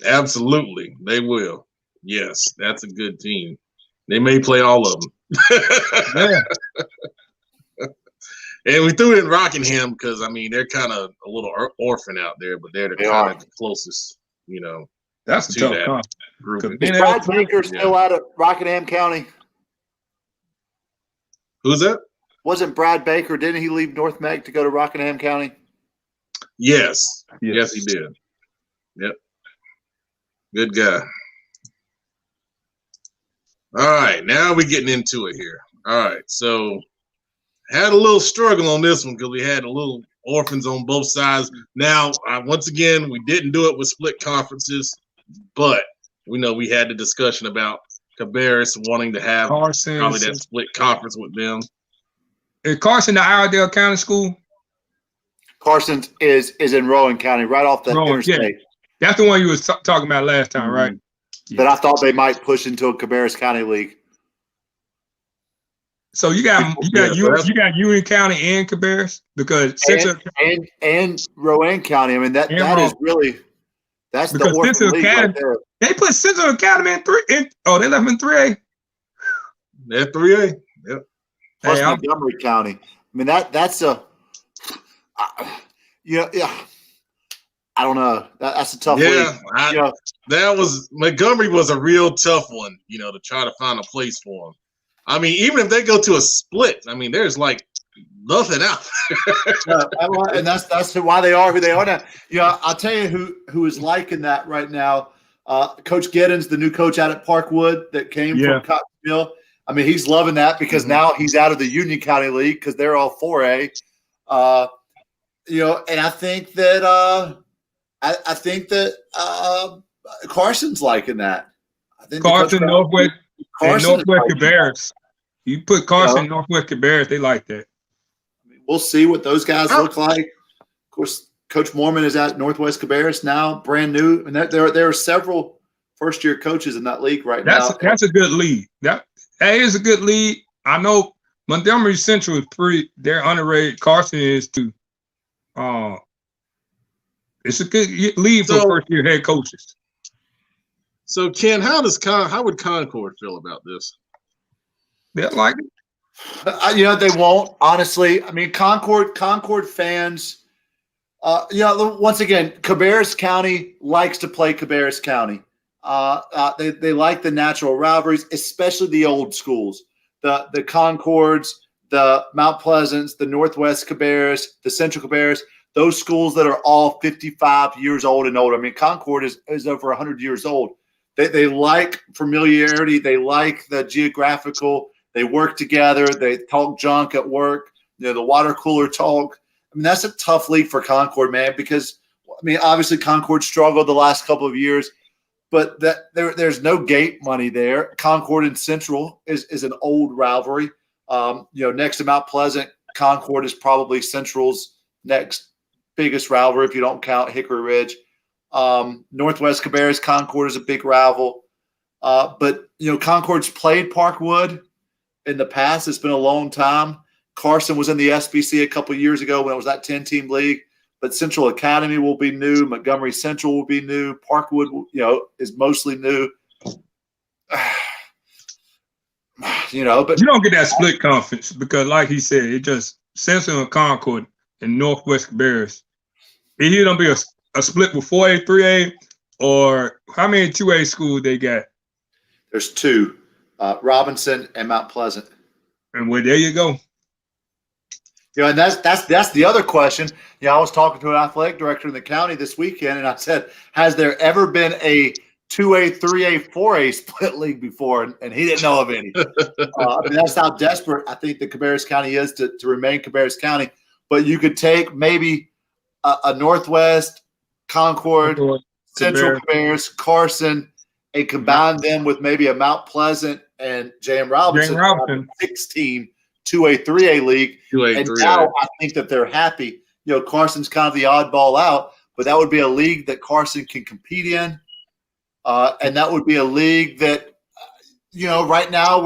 Absolutely, they will. Yes, that's a good team. They may play all of them. Yeah. And we threw in Rockingham because they're kind of a little orphan out there, but they're kind of the closest, That's a tough comp. Group. Is Brad Baker still out of Rockingham County? Who's that? Wasn't Brad Baker? Didn't he leave North Meck to go to Rockingham County? Yes, he did. Yep. Good guy. All right, now we're getting into it here. All right, so had a little struggle on this one because we had a little orphans on both sides. Now, once again, we didn't do it with split conferences, but we had the discussion about Cabartus wanting to have probably that split conference with them. Is Carson the Iredale County School? Carson is in Rowan County, right off the interstate. Yeah. That's the one you was talking about last time, right? But I thought they might push into a Cabarrus County league. So you got Union County and Cabarrus because and Rowan County. I mean that is really that's the orphan league right there. They put Central Academy in 3. They left in 3A. They're 3A. Yep. Plus Montgomery County. I mean that's a I don't know. That's a tough league. That was Montgomery was a real tough one, to try to find a place for them. I mean, even if they go to a split, there's like nothing out. And that's why they are who they are now. I'll tell you who is liking that right now. Coach Giddens, the new coach out at Parkwood that came from Cotton Mill. I mean, he's loving that because now he's out of the Union County League because they're all 4A. And I think that Carson's liking that. I think Carson, Northwest Cabarrus. You put Carson, Northwest Cabarrus, they like that. We'll see what those guys look like. Of course, Coach Mormon is at Northwest Cabarrus now, brand new. And there are several first-year coaches in that league right now. That's a good league. That is a good league. I know Montgomery Central is they're underrated. Carson is too. It's a good league for first-year head coaches. So, Ken, how would Concord feel about this? They like it. They won't, honestly. I mean, Concord fans, once again, Cabarrus County likes to play Cabarrus County. They like the natural rivalries, especially the old schools, the Concords, the Mount Pleasants, the Northwest Cabarrus, the Central Cabarrus, those schools that are all 55 years old and older. I mean, Concord is over 100 years old. They like familiarity. They like the geographical. They work together. They talk junk at work. The water cooler talk. I mean, that's a tough league for Concord, man, because, obviously Concord struggled the last couple of years, but there's no gate money there. Concord and Central is an old rivalry. Next to Mount Pleasant, Concord is probably Central's next biggest rivalry if you don't count Hickory Ridge. Northwest Cabarrus, Concord is a big rival. But Concord's played Parkwood in the past. It's been a long time. Carson was in the SBC a couple of years ago when it was that 10-team league. But Central Academy will be new. Montgomery Central will be new. Parkwood, is mostly new. But you don't get that split conference because, like he said, it just Central and Concord and Northwest Cabarrus. It either don't be a split with 4A, 3A, or how many 2A schools they got? There's two, Robinson and Mount Pleasant. And well, there you go. And that's the other question. I was talking to an athletic director in the county this weekend, and I said, has there ever been a 2A, 3A, 4A split league before? And he didn't know of any. That's how desperate I think the Cabarrus County is to remain Cabarrus County. But you could take maybe a Northwest, Concord, Central Cabarrus, Carson, and combine them with maybe a Mount Pleasant and J.M. Robinson. 16 2A, 3A league. 2A, and 3A. Now I think that they're happy. Carson's kind of the oddball out, but that would be a league that Carson can compete in. And that would be a league that, right now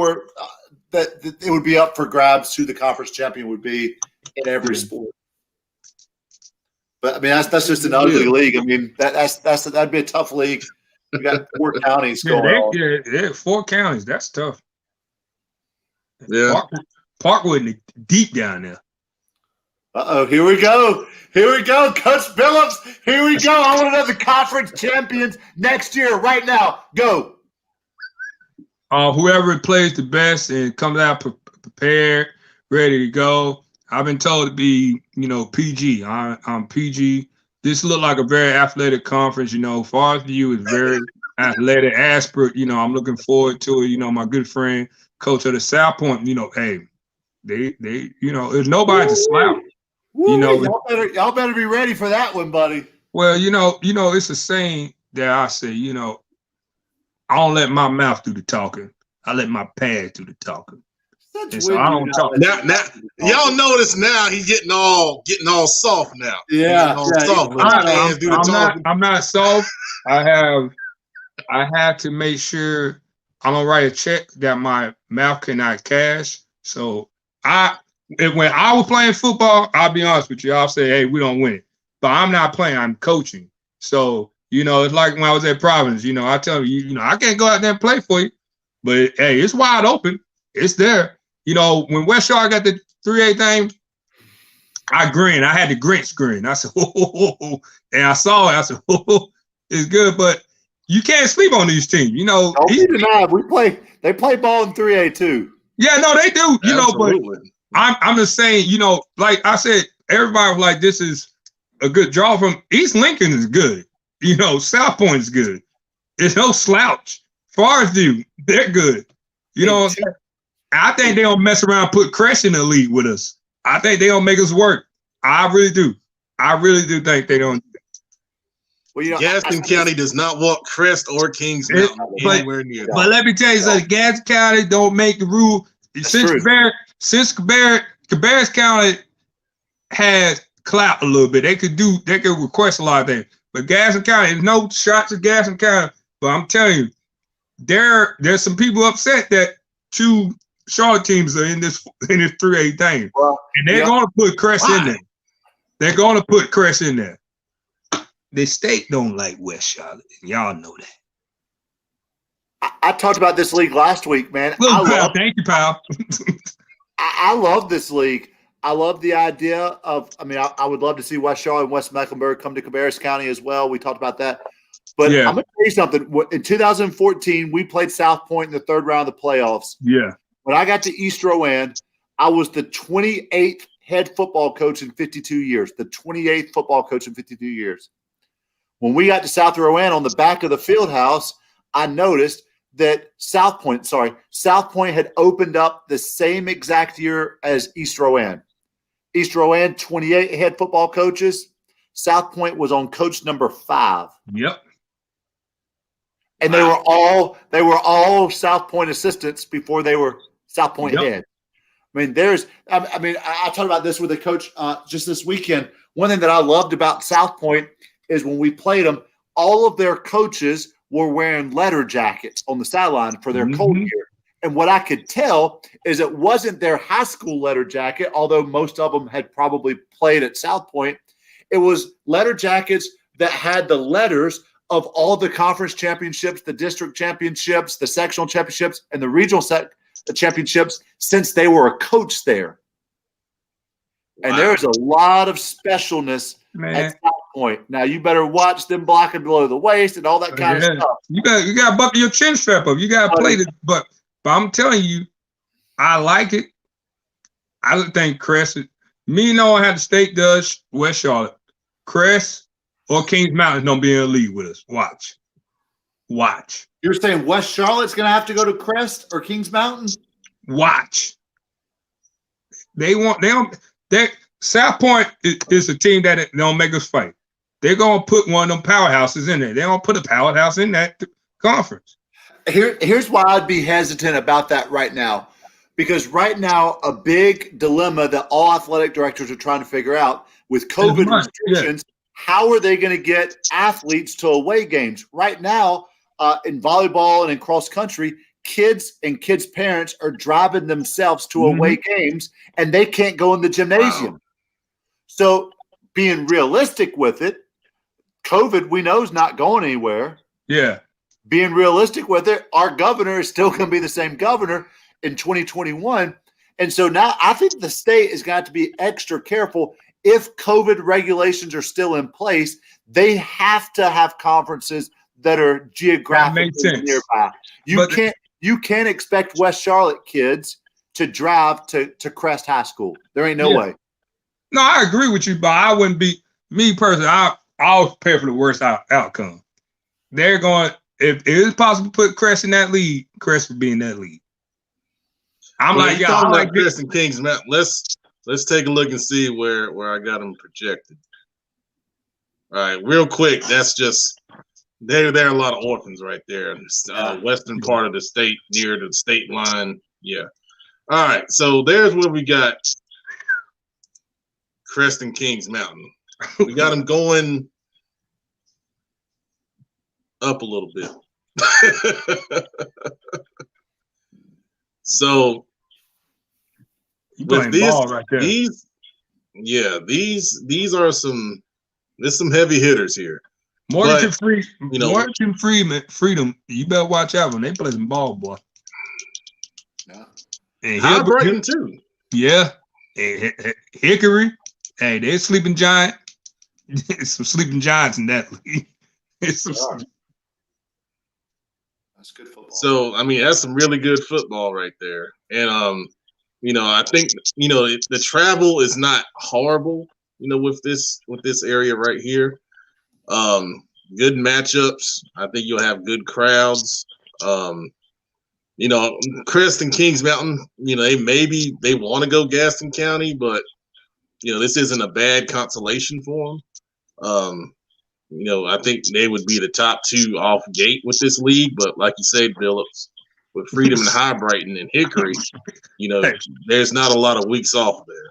that it would be up for grabs who the conference champion would be in every sport. But that's just an ugly league. That'd be a tough league. We got 4 counties going on. Yeah, 4 counties. That's tough. Yeah. Parkwood deep down there. Here we go. Coach Phillips. Here we go. I want to know the conference champions next year, right now. Go. Whoever plays the best and comes out prepared, ready to go. I've been told to be, PG. I'm PG. This looked like a very athletic conference. Forest View is very athletic. Asper, I'm looking forward to it. My good friend, coach of the South Point, hey, they there's nobody to slouch. Y'all better be ready for that one, buddy. Well, it's a saying that I say, I don't let my mouth do the talking. I let my pad do the talking. So I don't talk. Now, y'all notice now he's getting all soft now. Yeah, soft. I'm not soft. I have to make sure I don't write a check that my mouth cannot cash. So when I was playing football, I'll be honest with you, I'll say, hey, we don't win. But I'm not playing, I'm coaching. So, it's like when I was at Providence, I tell you, I can't go out there and play for you. But hey, it's wide open. It's there. When West Shaw got the 3A thing, I grinned. I had the Grinch grin. I said, oh. And I saw it. I said, oh, it's good. But you can't sleep on these teams. Don't be denied. They play ball in 3A too. Yeah, no, they do. Absolutely. But I'm just saying, like I said, everybody was like, this is a good draw from East Lincoln is good. South Point is good. It's no slouch. Forest View, they're good. I think they don't mess around and put Crest in the league with us. I think they don't make us work. I really do. I really do think they don't. Well, Gaston County does not want Crest or Kings Mountain anywhere near. But let me tell you something. Gaston County don't make the rule. Since Cabarrus County has clout a little bit, they could request a lot of things. But Gaston County, there's no shots at Gaston County. But I'm telling you, there's some people upset that 2 Charlotte teams are in this 3A thing. Well, and they're going to put Crest in there. They're going to put Crest in there. The state don't like West Charlotte. And y'all know that. I talked about this league last week, man. Thank you, pal. I love this league. I love the idea of, I would love to see West Charlotte and West Mecklenburg come to Cabarrus County as well. We talked about that. But I'm going to tell you something. In 2014, we played South Point in the 3rd round of the playoffs. Yeah. When I got to East Rowan, I was the 28th head football coach in 52 years. The 28th football coach in 52 years. When we got to South Rowan on the back of the field house, I noticed that South Point had opened up the same exact year as East Rowan. East Rowan, 28 head football coaches. South Point was on coach number 5. Yep. And they were all South Point assistants before they were South Point head. I talked about this with a coach just this weekend. One thing that I loved about South Point is when we played them, all of their coaches were wearing letter jackets on the sideline for their cold gear. And what I could tell is it wasn't their high school letter jacket, although most of them had probably played at South Point. It was letter jackets that had the letters of all the conference championships, the district championships, the sectional championships, and the regional championships since they were a coach there. Wow. And there is a lot of specialness at South point. Now you better watch them blocking below the waist and all that kind of stuff. You got to buckle your chin strap up. You got to play this. But I'm telling you, I like it. I don't think Crest. Me knowing how the state does West Charlotte, Crest or Kings Mountain don't be in the league with us. Watch. You're saying West Charlotte's going to have to go to Crest or Kings Mountain? Watch. South Point is a team that don't make us fight. They're going to put one of them powerhouses in there. They don't put a powerhouse in that conference. Here's why I'd be hesitant about that right now. Because right now, a big dilemma that all athletic directors are trying to figure out with COVID restrictions, how are they going to get athletes to away games? Right now, in volleyball and in cross country, kids and kids' parents are driving themselves to away games, and they can't go in the gymnasium. Wow. So being realistic with it, COVID, we know, is not going anywhere. Yeah. Being realistic with it, our governor is still going to be the same governor in 2021. And so now I think the state is going to have to be extra careful. If COVID regulations are still in place, they have to have conferences that are geographically nearby. You can't expect West Charlotte kids to drive to Crest High School. There ain't no way. No, I agree with you, but I wouldn't be me personally. I'll prepare for the worst outcome. They're going, if it is possible to put Crest in that league, Crest would be in that league. I like Crest and Kings Mountain. Let's take a look and see where I got them projected. All right, real quick. That's just there are a lot of orphans right there. Western part of the state, near the state line. Yeah. All right, so there's where we got Crest and Kings Mountain. We got them going up a little bit. So with these are some heavy hitters here. Morganton Freedom, you better watch out when they play some ball, boy. Yeah. And Brighton too. Yeah. And Hickory, hey, they're sleeping giant. Some sleeping giants in that league. That's good football. So I mean, that's some really good football right there. And I think the travel is not horrible. With this area right here. Good matchups. I think you'll have good crowds. Crest and Kings Mountain, they want to go Gaston County, but this isn't a bad consolation for them. I think they would be the top two off gate with this league, but like you said, Phillips, with Freedom and High Brighton and Hickory, there's not a lot of weeks off there.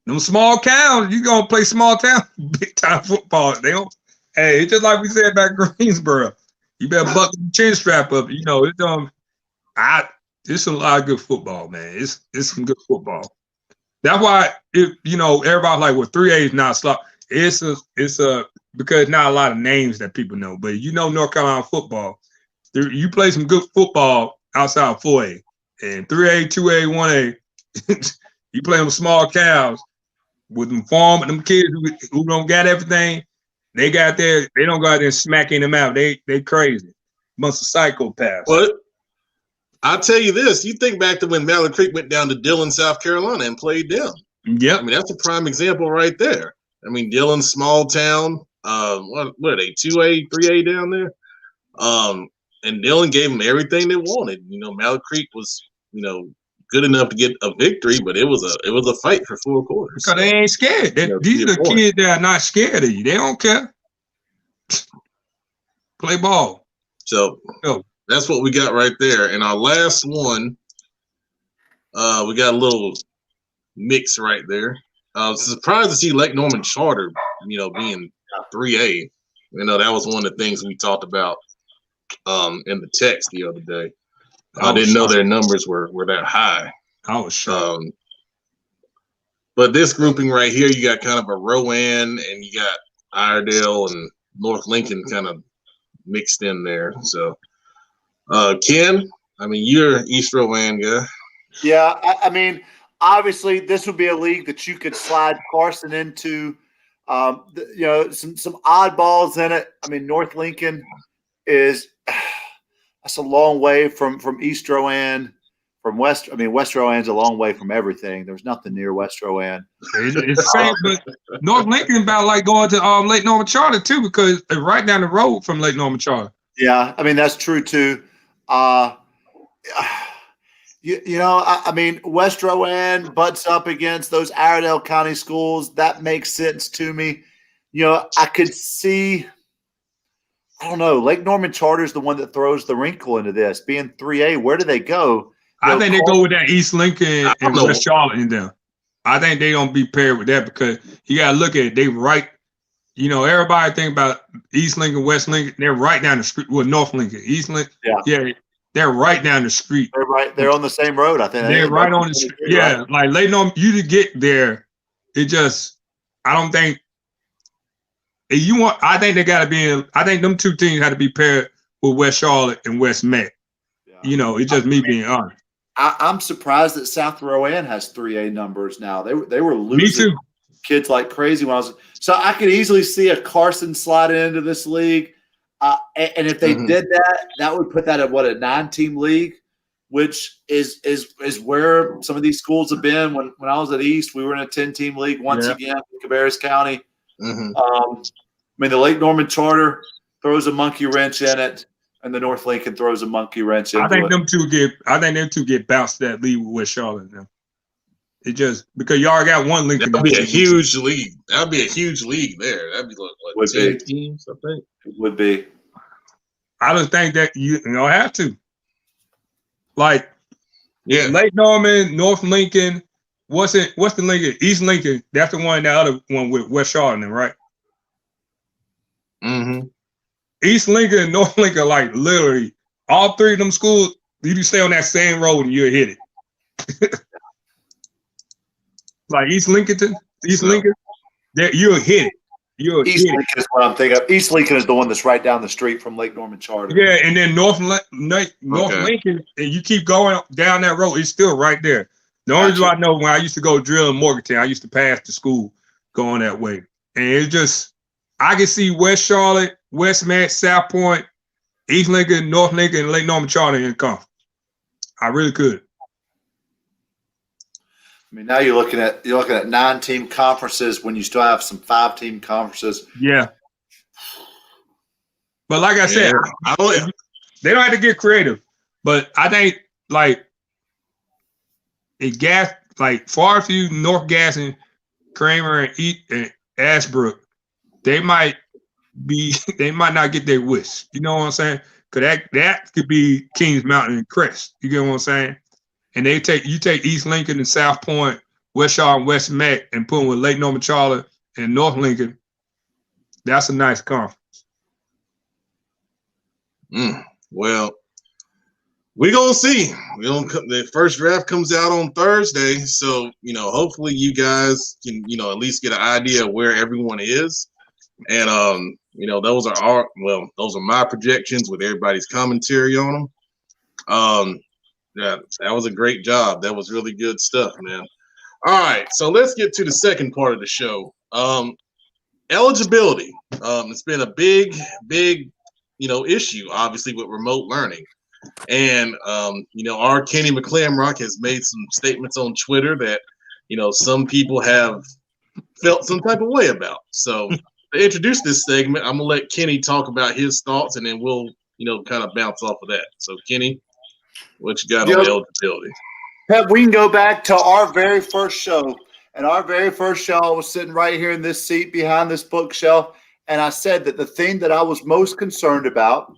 Them small towns, you gonna play small town big time football. They don't. Hey, it's just like we said about Greensboro. You better buckle the chin strap up. It's a lot of good football, man. It's some good football. That's why everybody's like, well, 3A is not slot. It's because not a lot of names that people know, but North Carolina football. You play some good football outside of 4A and 3A, 2A, 1A. You play them small cows with them them kids who don't got everything. They don't go out there smacking them out. They crazy. Bunch of psychopaths. But I'll tell you this, you think back to when Mallard Creek went down to Dillon, South Carolina and played them. Yeah. I mean, that's a prime example right there. I mean, Dillon, small town, what are they, 2A, 3A down there? And Dillon gave them everything they wanted. Mallard Creek was, good enough to get a victory, but it was a fight for 4 quarters. Because they ain't scared. These are the kids that are not scared of you. They don't care. Play ball. So that's what we got right there. And our last one, we got a little mix right there. Surprised to see Lake Norman Charter, being 3A. That was one of the things we talked about in the text the other day. I didn't know their numbers were that high. I was shocked. But this grouping right here, you got kind of a Rowan and you got Iredell and North Lincoln kind of mixed in there. So, Ken, I mean, you're East Rowan guy. Yeah, I mean, obviously this would be a league that you could slide Carson into You know, some oddballs in it. I mean, North Lincoln is that's a long way from East Rowan. From West Rowan's a long way from everything. There's nothing near West Rowan. It's same, but North Lincoln about like going to Lake Norman Charter too, because it's right down the road from Lake Norman Charter. Yeah, I mean that's true too. You know, I mean, West Rowan butts up against those Iredell County schools. That makes sense to me. You know, I could see. I don't know. Lake Norman Charter is the one that throws the wrinkle into this. Being 3A, where do they go? I think they go with that East Lincoln and West Charlotte in them. I think they don't be paired with that because you got to look at it. They right, you know, everybody think about East Lincoln, West Lincoln. They're right down the street. Well, North Lincoln, East Lincoln. Yeah, they're right down the street. They're right. They're on the same road. I think they're right on the street. Yeah, right? Like Lake Norman, you to get there, it just. I don't think. I think they got to be in. I think them two teams had to be paired with West Charlotte and West Meck. Yeah. You know, it's just me being honest. I'm surprised that South Rowan has 3A numbers now. They were losing kids like crazy when I was. So I could easily see a Carson sliding into this league, and if they did that, that would put that at what, a 9-team league, which is where some of these schools have been. When I was at East, we were in a 10-team league once again in Cabartus County. I mean, the Lake Norman Charter throws a monkey wrench in it. And the North Lincoln throws a monkey wrench into it. I think them two get bounced that league with West Charlotte now. It just because y'all got one Lincoln. That'd be a huge league. That'd be a huge league there. That'd be what 10 teams, I think. It would be. I just think that you don't have to. Like, Lake Norman, North Lincoln. What's the Lincoln? East Lincoln. That's the one. The other one with West Charlotte, right? Mm-hmm. East Lincoln and North Lincoln, like literally, all three of them schools, you just stay on that same road and you'll hit it. Like East Lincoln, you'll hit it. East Lincoln is what I'm thinking of. East Lincoln is the one that's right down the street from Lake Norman Charter. Yeah, and then North Lincoln, and you keep going down that road, it's still right there. The only reason I know when I used to go drill in Morgantown, I used to pass the school going that way. And it's just, I can see West Charlotte, West Meck, South Point, East Lincoln, North Lincoln, and Lake Norman Charter in conference. I really could. I mean, now you're looking at 9-team conferences when you still have some 5-team conferences. Yeah. But like I said, they don't have to get creative. But I think like Farview, North Gaston, Kramer, and Ashbrook, they might not get their wish. You know what I'm saying? Because that could be Kings Mountain and Crest. You get what I'm saying? And you take East Lincoln and South Point, West Charlotte and West Meck, and put them with Lake Norman Charter and North Lincoln. That's a nice conference. Well, we're gonna see. The first draft comes out on Thursday, so hopefully you guys can at least get an idea of where everyone is. And those are my projections with everybody's commentary on them. Yeah, that was a great job. That was really good stuff, man. All right, so let's get to the second part of the show. Eligibility. It's been a big issue, obviously, with remote learning. And our Kenny McClamrock has made some statements on Twitter that some people have felt some type of way about. So to introduce this segment, I'm gonna let Kenny talk about his thoughts, and then we'll kind of bounce off of that. So Kenny, what you got on eligibility? Pep, we can go back to our very first show. And our very first show, I was sitting right here in this seat behind this bookshelf, and I said that the thing that I was most concerned about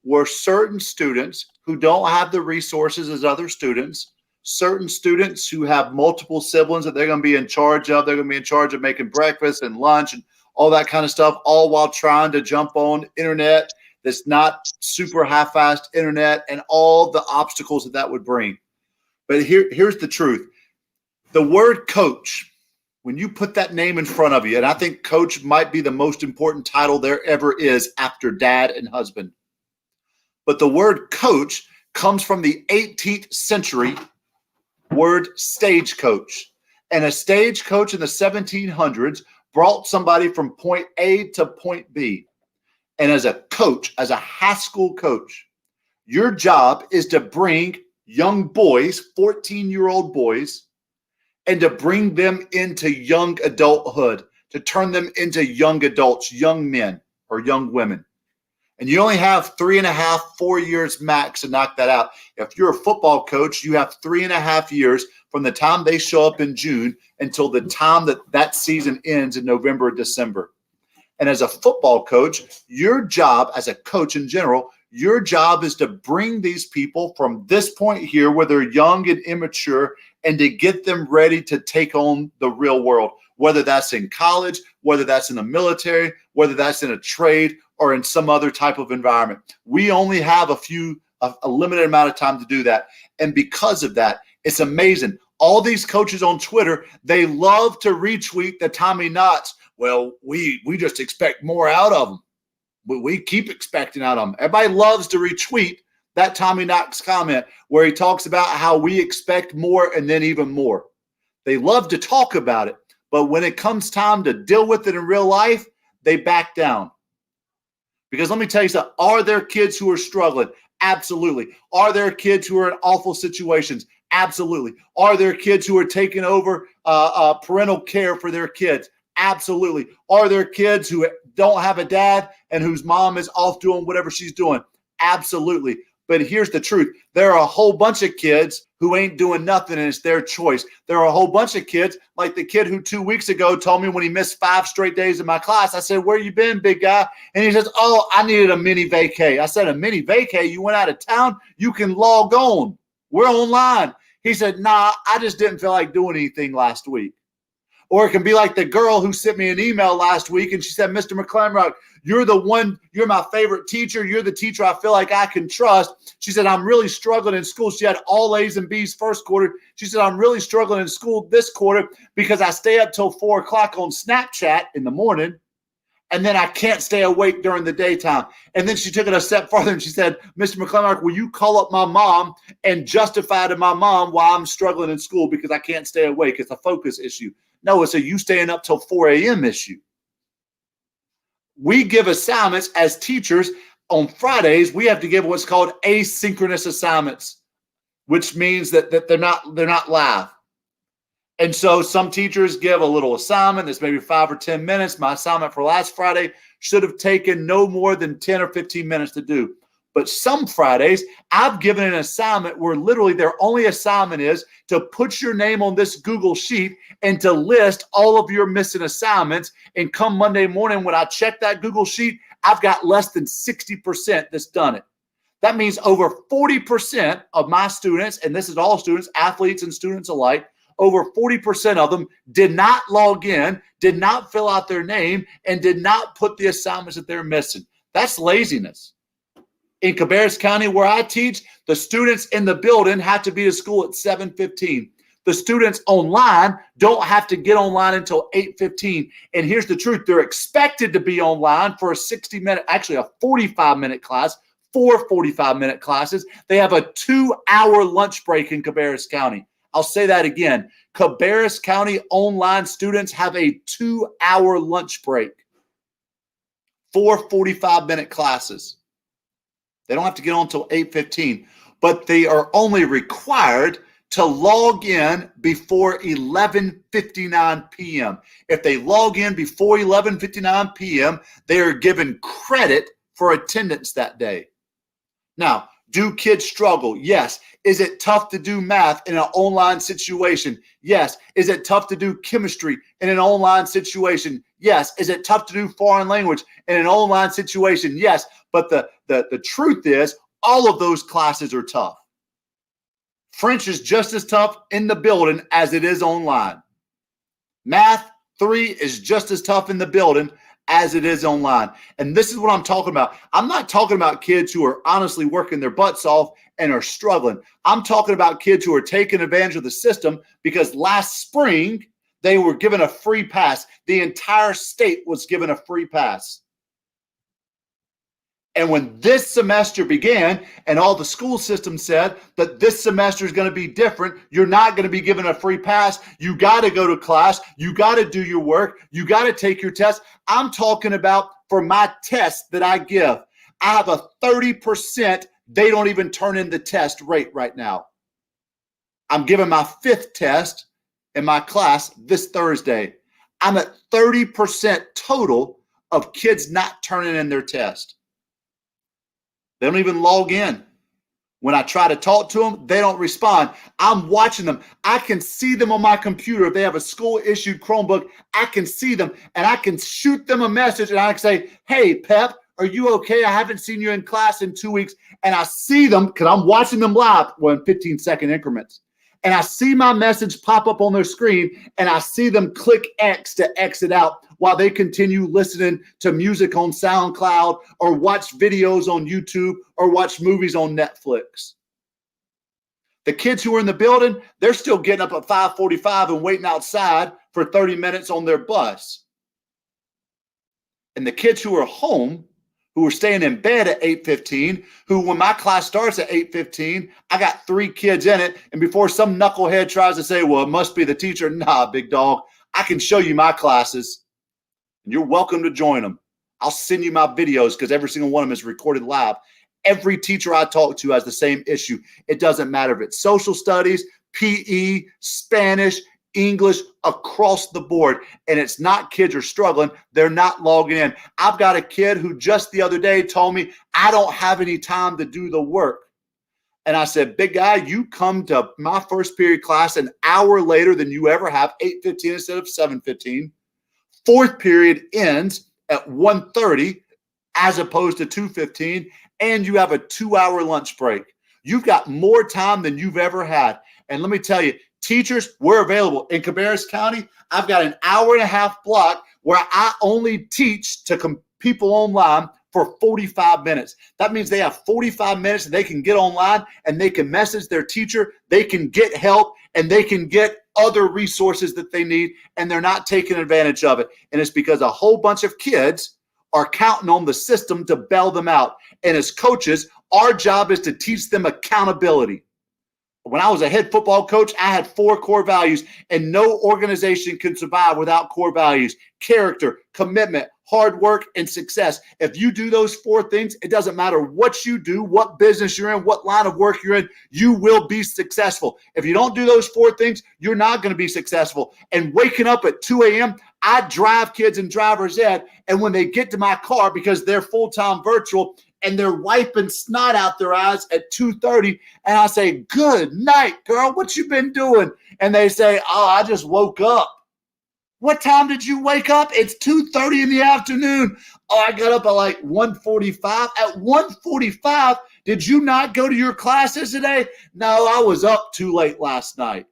were certain students who don't have the resources as other students, certain students who have multiple siblings that they're going to be in charge of. They're going to be in charge of making breakfast and lunch and all that kind of stuff, all while trying to jump on internet that's not super high-fast internet, and all the obstacles that would bring. But here's the truth. The word coach, when you put that name in front of you, and I think coach might be the most important title there ever is after dad and husband. But the word coach comes from the 18th century word stagecoach. And a stagecoach in the 1700s brought somebody from point A to point B. And as a coach, as a high school coach, your job is to bring young boys, 14-year-old boys, and to bring them into young adulthood, to turn them into young adults, young men or young women. And you only have 3.5, 4 years max to knock that out. If you're a football coach, you have 3.5 years from the time they show up in June until the time that season ends in November or December. And as a football coach, your job as a coach in general, your job is to bring these people from this point here where they're young and immature and to get them ready to take on the real world, whether that's in college, whether that's in the military, whether that's in a trade or in some other type of environment. We only have a limited amount of time to do that. And because of that, it's amazing. All these coaches on Twitter, they love to retweet the Tommy Knots. Well, we just expect more out of them. But we keep expecting out of them. Everybody loves to retweet that Tommy Knox comment where he talks about how we expect more and then even more. They love to talk about it, but when it comes time to deal with it in real life, they back down. Because let me tell you something, are there kids who are struggling? Absolutely. Are there kids who are in awful situations? Absolutely. Are there kids who are taking over parental care for their kids? Absolutely. Are there kids who don't have a dad and whose mom is off doing whatever she's doing? Absolutely. But here's the truth. There are a whole bunch of kids who ain't doing nothing and it's their choice. There are a whole bunch of kids like the kid who 2 weeks ago told me when he missed 5 straight days in my class, I said, where you been, big guy? And he says, oh, I needed a mini vacay. I said, a mini vacay? You went out of town? You can log on. We're online. He said, nah, I just didn't feel like doing anything last week. Or it can be like the girl who sent me an email last week and she said, Mr. Mecklenburg, you're my favorite teacher. You're the teacher I feel like I can trust. She said, I'm really struggling in school. She had all A's and B's first quarter. She said, I'm really struggling in school this quarter because I stay up till 4 o'clock on Snapchat in the morning. And then I can't stay awake during the daytime. And then she took it a step further and she said, Mr. Mecklenburg, will you call up my mom and justify to my mom why I'm struggling in school because I can't stay awake? It's a focus issue. No, it's a you staying up till 4 a.m. issue. We give assignments as teachers on Fridays. We have to give what's called asynchronous assignments, which means that they're not live. And so some teachers give a little assignment that's maybe 5 or 10 minutes. My assignment for last Friday should have taken no more than 10 or 15 minutes to do. But some Fridays, I've given an assignment where literally their only assignment is to put your name on this Google sheet and to list all of your missing assignments. And come Monday morning, when I check that Google sheet, I've got less than 60% that's done it. That means over 40% of my students, and this is all students, athletes and students alike, over 40% of them did not log in, did not fill out their name, and did not put the assignments that they're missing. That's laziness. In Cabartus County, where I teach, the students in the building have to be to school at 7:15. The students online don't have to get online until 8:15. And here's the truth. They're expected to be online for a 60-minute, actually a 45-minute class, 4 45-minute classes. They have a 2-hour lunch break in Cabartus County. I'll say that again. Cabartus County online students have a 2-hour lunch break. 4 45-minute classes. They don't have to get on until 8:15, but they are only required to log in before 11:59 p.m. If they log in before 11:59 p.m., they are given credit for attendance that day. Now, do kids struggle? Yes. Is it tough to do math in an online situation? Yes. Is it tough to do chemistry in an online situation? Yes. Is it tough to do foreign language in an online situation? Yes. But the truth is, all of those classes are tough. French is just as tough in the building as it is online. Math 3 is just as tough in the building as it is online. And this is what I'm talking about. I'm not talking about kids who are honestly working their butts off and are struggling. I'm talking about kids who are taking advantage of the system because last spring they were given a free pass. The entire state was given a free pass. And when this semester began and all the school system said that this semester is going to be different, you're not going to be given a free pass. You got to go to class. You got to do your work. You got to take your test. I'm talking about for my test that I give, I have a 30% they don't even turn in the test rate right now. I'm giving my 5th test in my class this Thursday. I'm at 30% total of kids not turning in their test. They don't even log in. When I try to talk to them, they don't respond. I'm watching them. I can see them on my computer. If they have a school-issued Chromebook, I can see them, and I can shoot them a message, and I can say, hey, Pep, are you okay? I haven't seen you in class in 2 weeks. And I see them because I'm watching them live in 15-second increments. And I see my message pop up on their screen, and I see them click X to exit out while they continue listening to music on SoundCloud or watch videos on YouTube or watch movies on Netflix. The kids who are in the building, they're still getting up at 5:45 and waiting outside for 30 minutes on their bus. And the kids who are home, who are staying in bed at 8:15, who when my class starts at 8:15, I got 3 kids in it. And before some knucklehead tries to say, well, it must be the teacher. Nah, big dog, I can show you my classes. And you're welcome to join them. I'll send you my videos because every single one of them is recorded live. Every teacher I talk to has the same issue. It doesn't matter if it's social studies, PE, Spanish, English, across the board. And it's not kids are struggling. They're not logging in. I've got a kid who just the other day told me, I don't have any time to do the work. And I said, big guy, you come to my first period class an hour later than you ever have, 8:15 instead of 7:15. 4th period ends at 1:30 as opposed to 2:15, and you have a 2-hour lunch break. You've got more time than you've ever had. And let me tell you, teachers, we're available. In Cabartus County, I've got an hour-and-a-half block where I only teach to people online for 45 minutes. That means they have 45 minutes and they can get online and they can message their teacher, they can get help, and they can get other resources that they need, and they're not taking advantage of it. And it's because a whole bunch of kids are counting on the system to bail them out. And as coaches, our job is to teach them accountability. When I was a head football coach, I had 4 core values, and no organization can survive without core values: character, commitment, hard work, and success. If you do those 4 things, it doesn't matter what you do, what business you're in, what line of work you're in, you will be successful. If you don't do those 4 things, you're not going to be successful. And waking up at 2 a.m., I drive kids in driver's ed, and when they get to my car, because they're full-time virtual, and they're wiping snot out their eyes at 2:30, and I say, good night, girl, what you been doing? And they say, oh, I just woke up. What time did you wake up? It's 2:30 in the afternoon. Oh, I got up at like 1:45. At 1:45, did you not go to your classes today? No, I was up too late last night.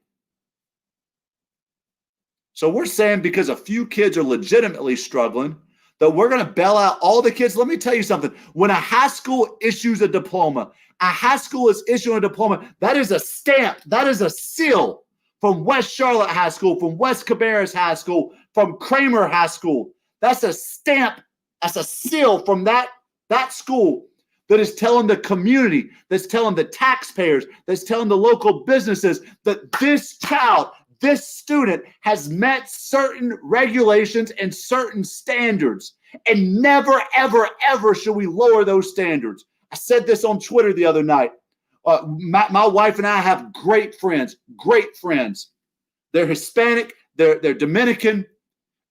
So we're saying because a few kids are legitimately struggling, that we're going to bail out all the kids. Let me tell you something. When a high school issues a diploma, a high school is issuing a diploma, that is a stamp, that is a seal from West Charlotte High School, from West Cabarrus High School, from Kramer High School. That's a stamp, that's a seal from that school that is telling the community, that's telling the taxpayers, that's telling the local businesses that this child, this student has met certain regulations and certain standards, and never, ever, ever should we lower those standards. I said this on Twitter the other night. My wife and I have great friends. They're Hispanic, they're Dominican.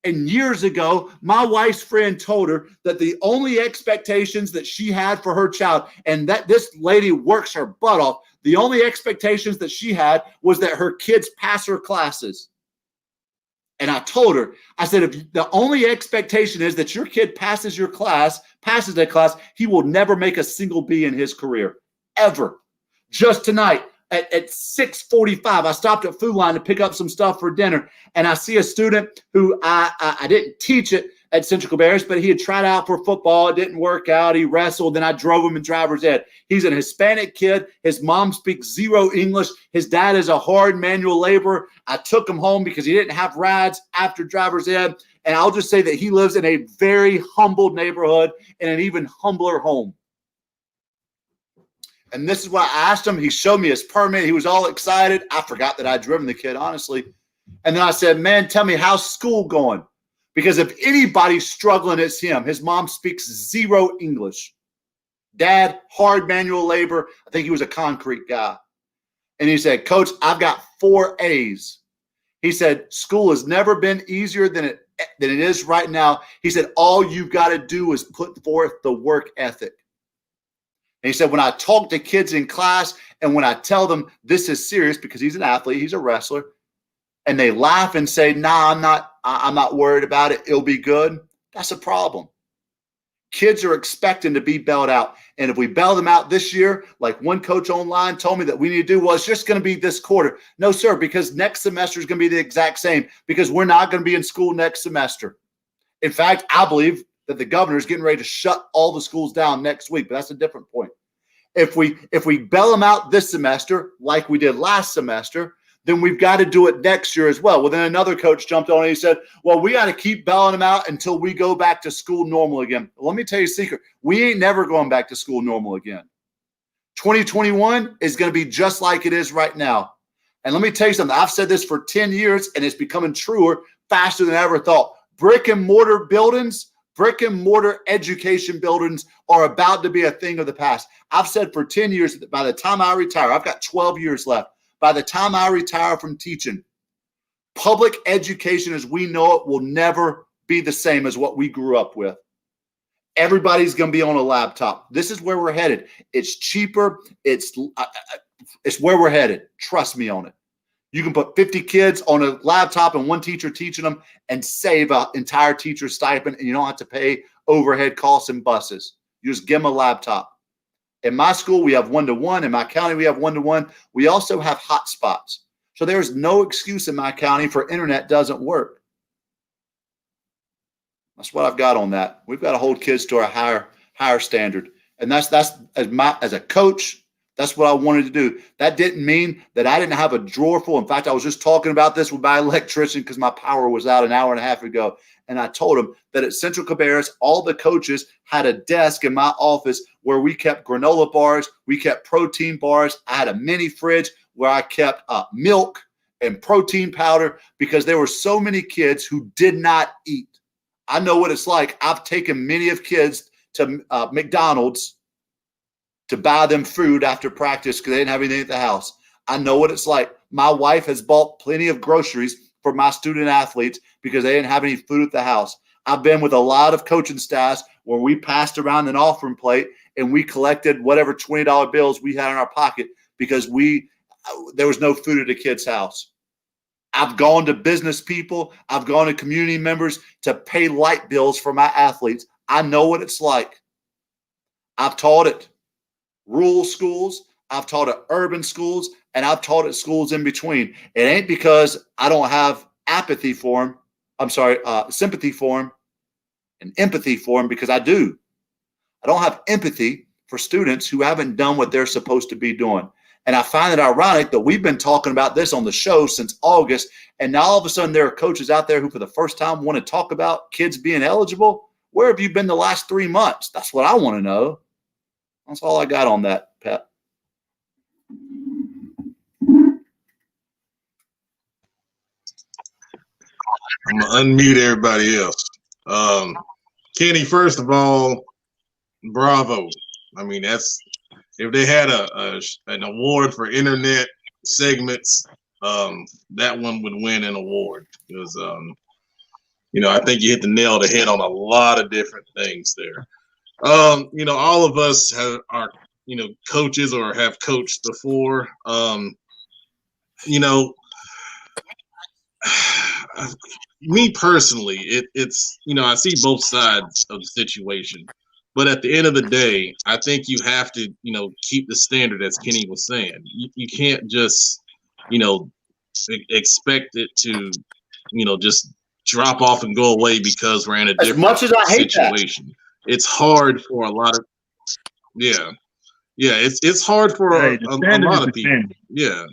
And years ago, my wife's friend told her that the only expectations that she had for her child, and that this lady works her butt off, the only expectations that she had was that her kids pass her classes. And I told her, I said, if the only expectation is that your kid passes that class, he will never make a single B in his career, ever. Just tonight at 6:45, I stopped at Food Line to pick up some stuff for dinner, and I see a student who I didn't teach it at Central Cabarrus, but he had tried out for football. It didn't work out. He wrestled, and I drove him in driver's ed. He's an Hispanic kid. His mom speaks zero English. His dad is a hard manual laborer. I took him home because he didn't have rides after driver's ed, and I'll just say that he lives in a very humble neighborhood in an even humbler home. And this is what I asked him. He showed me his permit. He was all excited. I forgot that I'd driven the kid, honestly. And then I said, man, tell me, how's school going? Because if anybody's struggling, it's him. His mom speaks zero English. Dad, hard manual labor. I think he was a concrete guy. And he said, Coach, I've got 4 A's. He said, school has never been easier than it is right now. He said, all you've got to do is put forth the work ethic. And he said, when I talk to kids in class and when I tell them this is serious, because he's an athlete, he's a wrestler, and they laugh and say, nah, I'm not worried about it, it'll be good, that's a problem. Kids are expecting to be bailed out. And if we bail them out this year, like one coach online told me that we need to do, well, it's just going to be this quarter. No, sir, because next semester is going to be the exact same, because we're not going to be in school next semester. In fact, I believe that the governor is getting ready to shut all the schools down next week, but that's a different point. If we bail them out this semester, like we did last semester, then we've got to do it next year as well. Well, then another coach jumped on and he said, well, we got to keep bailing them out until we go back to school normal again. Well, let me tell you a secret. We ain't never going back to school normal again. 2021 is going to be just like it is right now. And let me tell you something. I've said this for 10 years, and it's becoming truer faster than I ever thought. Brick and mortar buildings, brick and mortar education buildings are about to be a thing of the past. I've said for 10 years that by the time I retire, I've got 12 years left. By the time I retire from teaching, public education as we know it will never be the same as what we grew up with. Everybody's going to be on a laptop. This is where we're headed. It's cheaper. It's where we're headed. Trust me on it. You can put 50 kids on a laptop and one teacher teaching them and save an entire teacher stipend, and you don't have to pay overhead costs and buses. You just give them a laptop. In my school, we have 1-to-1. In my county, we have 1-to-1. We also have hotspots. So there's no excuse in my county for internet doesn't work. That's what I've got on that. We've got to hold kids to a higher standard. And that's as a coach, that's what I wanted to do. That didn't mean that I didn't have a drawer full. In fact, I was just talking about this with my electrician because my power was out an hour and a half ago. And I told him that at Central Cabartus, all the coaches had a desk in my office where we kept granola bars, we kept protein bars. I had a mini fridge where I kept milk and protein powder because there were so many kids who did not eat. I know what it's like. I've taken many of kids to McDonald's to buy them food after practice because they didn't have anything at the house. I know what it's like. My wife has bought plenty of groceries for my student athletes because they didn't have any food at the house. I've been with a lot of coaching staffs where we passed around an offering plate and we collected whatever $20 bills we had in our pocket because there was no food at a kid's house. I've gone to business people. I've gone to community members to pay light bills for my athletes. I know what it's like. I've taught at rural schools. I've taught at urban schools, and I've taught at schools in between. It ain't because I don't have sympathy for them and empathy for them, because I do. I don't have empathy for students who haven't done what they're supposed to be doing. And I find it ironic that we've been talking about this on the show since August, and now all of a sudden there are coaches out there who for the first time want to talk about kids being eligible. Where have you been the last 3 months? That's what I want to know. That's all I got on that, Pat. I'm going to unmute everybody else. Kenny, first of all, bravo. I mean, that's if they had an award for internet segments, that one would win an award because, I think you hit the nail on the head on a lot of different things there. All of us are coaches or have coached before. Me personally, it's I see both sides of the situation, but at the end of the day, I think you have to keep the standard, as Kenny was saying. You can't just expect it to just drop off and go away because we're in a different much as I hate situation. That. It's hard for a lot of it's hard for a lot of people. Yeah,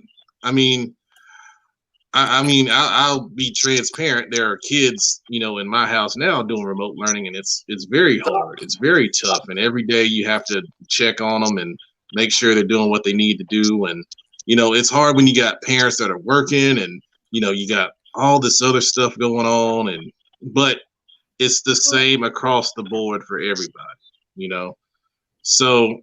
I'll be transparent. There are kids, in my house now doing remote learning, and it's very hard. It's very tough, and every day you have to check on them and make sure they're doing what they need to do. And, you know, it's hard when you got parents that are working and, you know, you got all this other stuff going on, but it's the same across the board for everybody, you know? So,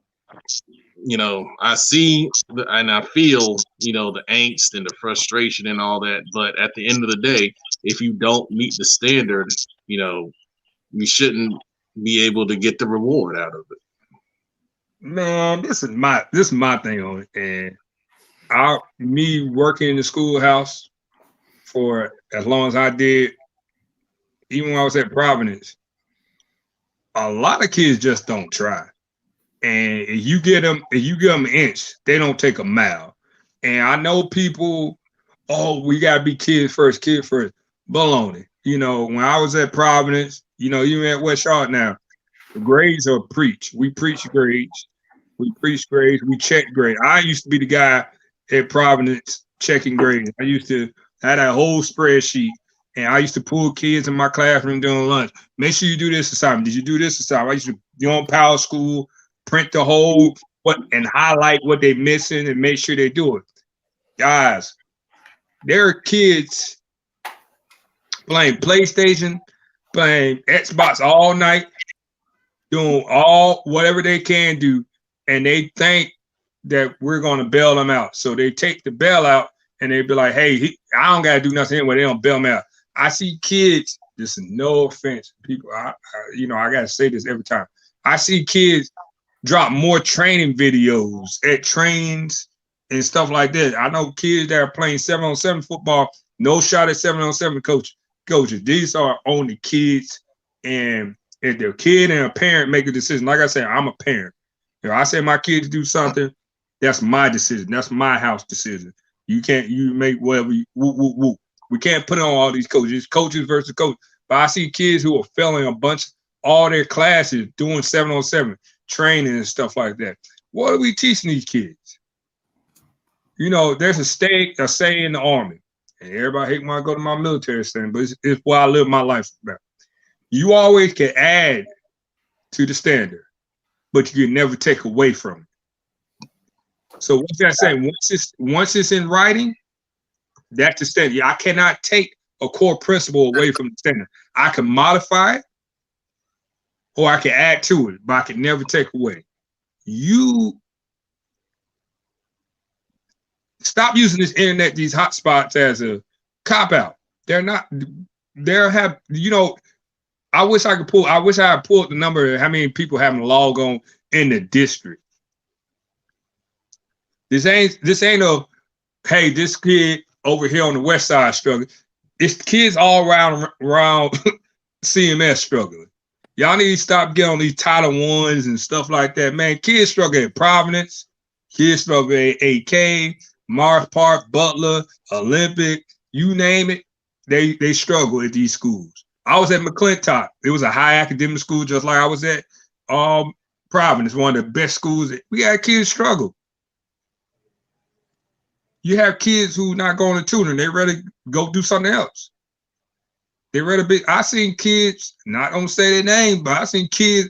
you know, I see and I feel, you know, the angst and the frustration and all that. But at the end of the day, if you don't meet the standard, you know, you shouldn't be able to get the reward out of it. Man, this is my thing on it. And me working in the schoolhouse for as long as I did, even when I was at Providence, a lot of kids just don't try. And if you give them an inch, they don't take a mile. And I know people, oh, we gotta be kid first. Baloney. You know, when I was at Providence, you know, even at West Charlotte now, the grades are preached. We preach grades. We preach grades. We check grades. I used to be the guy at Providence checking grades. I had a whole spreadsheet, and I used to pull kids in my classroom during lunch. Make sure you do this assignment. Did you do this assignment? I used to be on Power School, print the whole and highlight what they're missing and make sure they do it. Guys, there are kids playing PlayStation, playing Xbox all night, doing whatever they can do, and they think that we're going to bail them out. So they take the bailout and they be like, hey, I don't got to do nothing anyway. They don't bail them out. I see kids, this is no offense, people, I got to say this every time. I see kids drop more training videos at trains and stuff like that. I know kids that are playing 7-on-7 football, no shot at 7-on-7 coaches. These are only kids, and if their kid and a parent make a decision, like I said, I'm a parent. If I say my kid to do something, that's my decision. That's my house decision. You make whatever we can't put it on all these coaches. Coaches versus coaches. But I see kids who are failing all their classes doing 7-on-7 training and stuff like that. What are we teaching these kids? You know, there's a saying in the Army, and everybody hate when I go to my military thing, but it's what I live my life about. You always can add to the standard, but you can never take away from it. So what's that saying? Once it's in writing, that's the standard. I cannot take a core principle away from the standard. I can modify it, or I can add to it, but I can never take away. You stop using this internet, these hotspots as a cop-out. They're not, I wish I had pulled the number of how many people having a log on in the district. This ain't a, hey, this kid over here on the west side struggling. It's kids all around CMS struggling. Y'all need to stop getting on these Title I's and stuff like that, man. Kids struggle at Providence, kids struggle at AK, Mars Park, Butler, Olympic, you name it, they struggle at these schools. I was at McClintock. It was a high academic school, just like I was at Providence, one of the best schools. We had kids struggle. You have kids who not going to tutoring. They ready to go do something else. They ready to be. I seen kids, not gonna say their name, but I seen kids,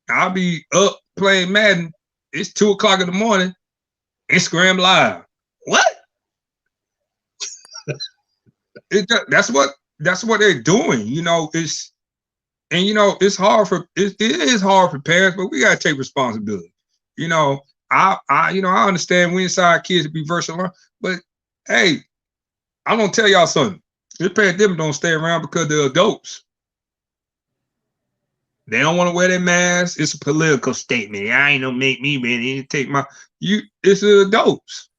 I'll be up playing Madden. It's 2:00 in the morning, Instagram Live. What? That's what they're doing. You know, it is hard for parents, but we gotta take responsibility. You know, I understand we inside kids to be versatile, but hey, I'm gonna tell y'all something. This pandemic don't stay around because they're adults. They don't want to wear their masks. It's a political statement. I ain't gonna make me ready to take it's the adults.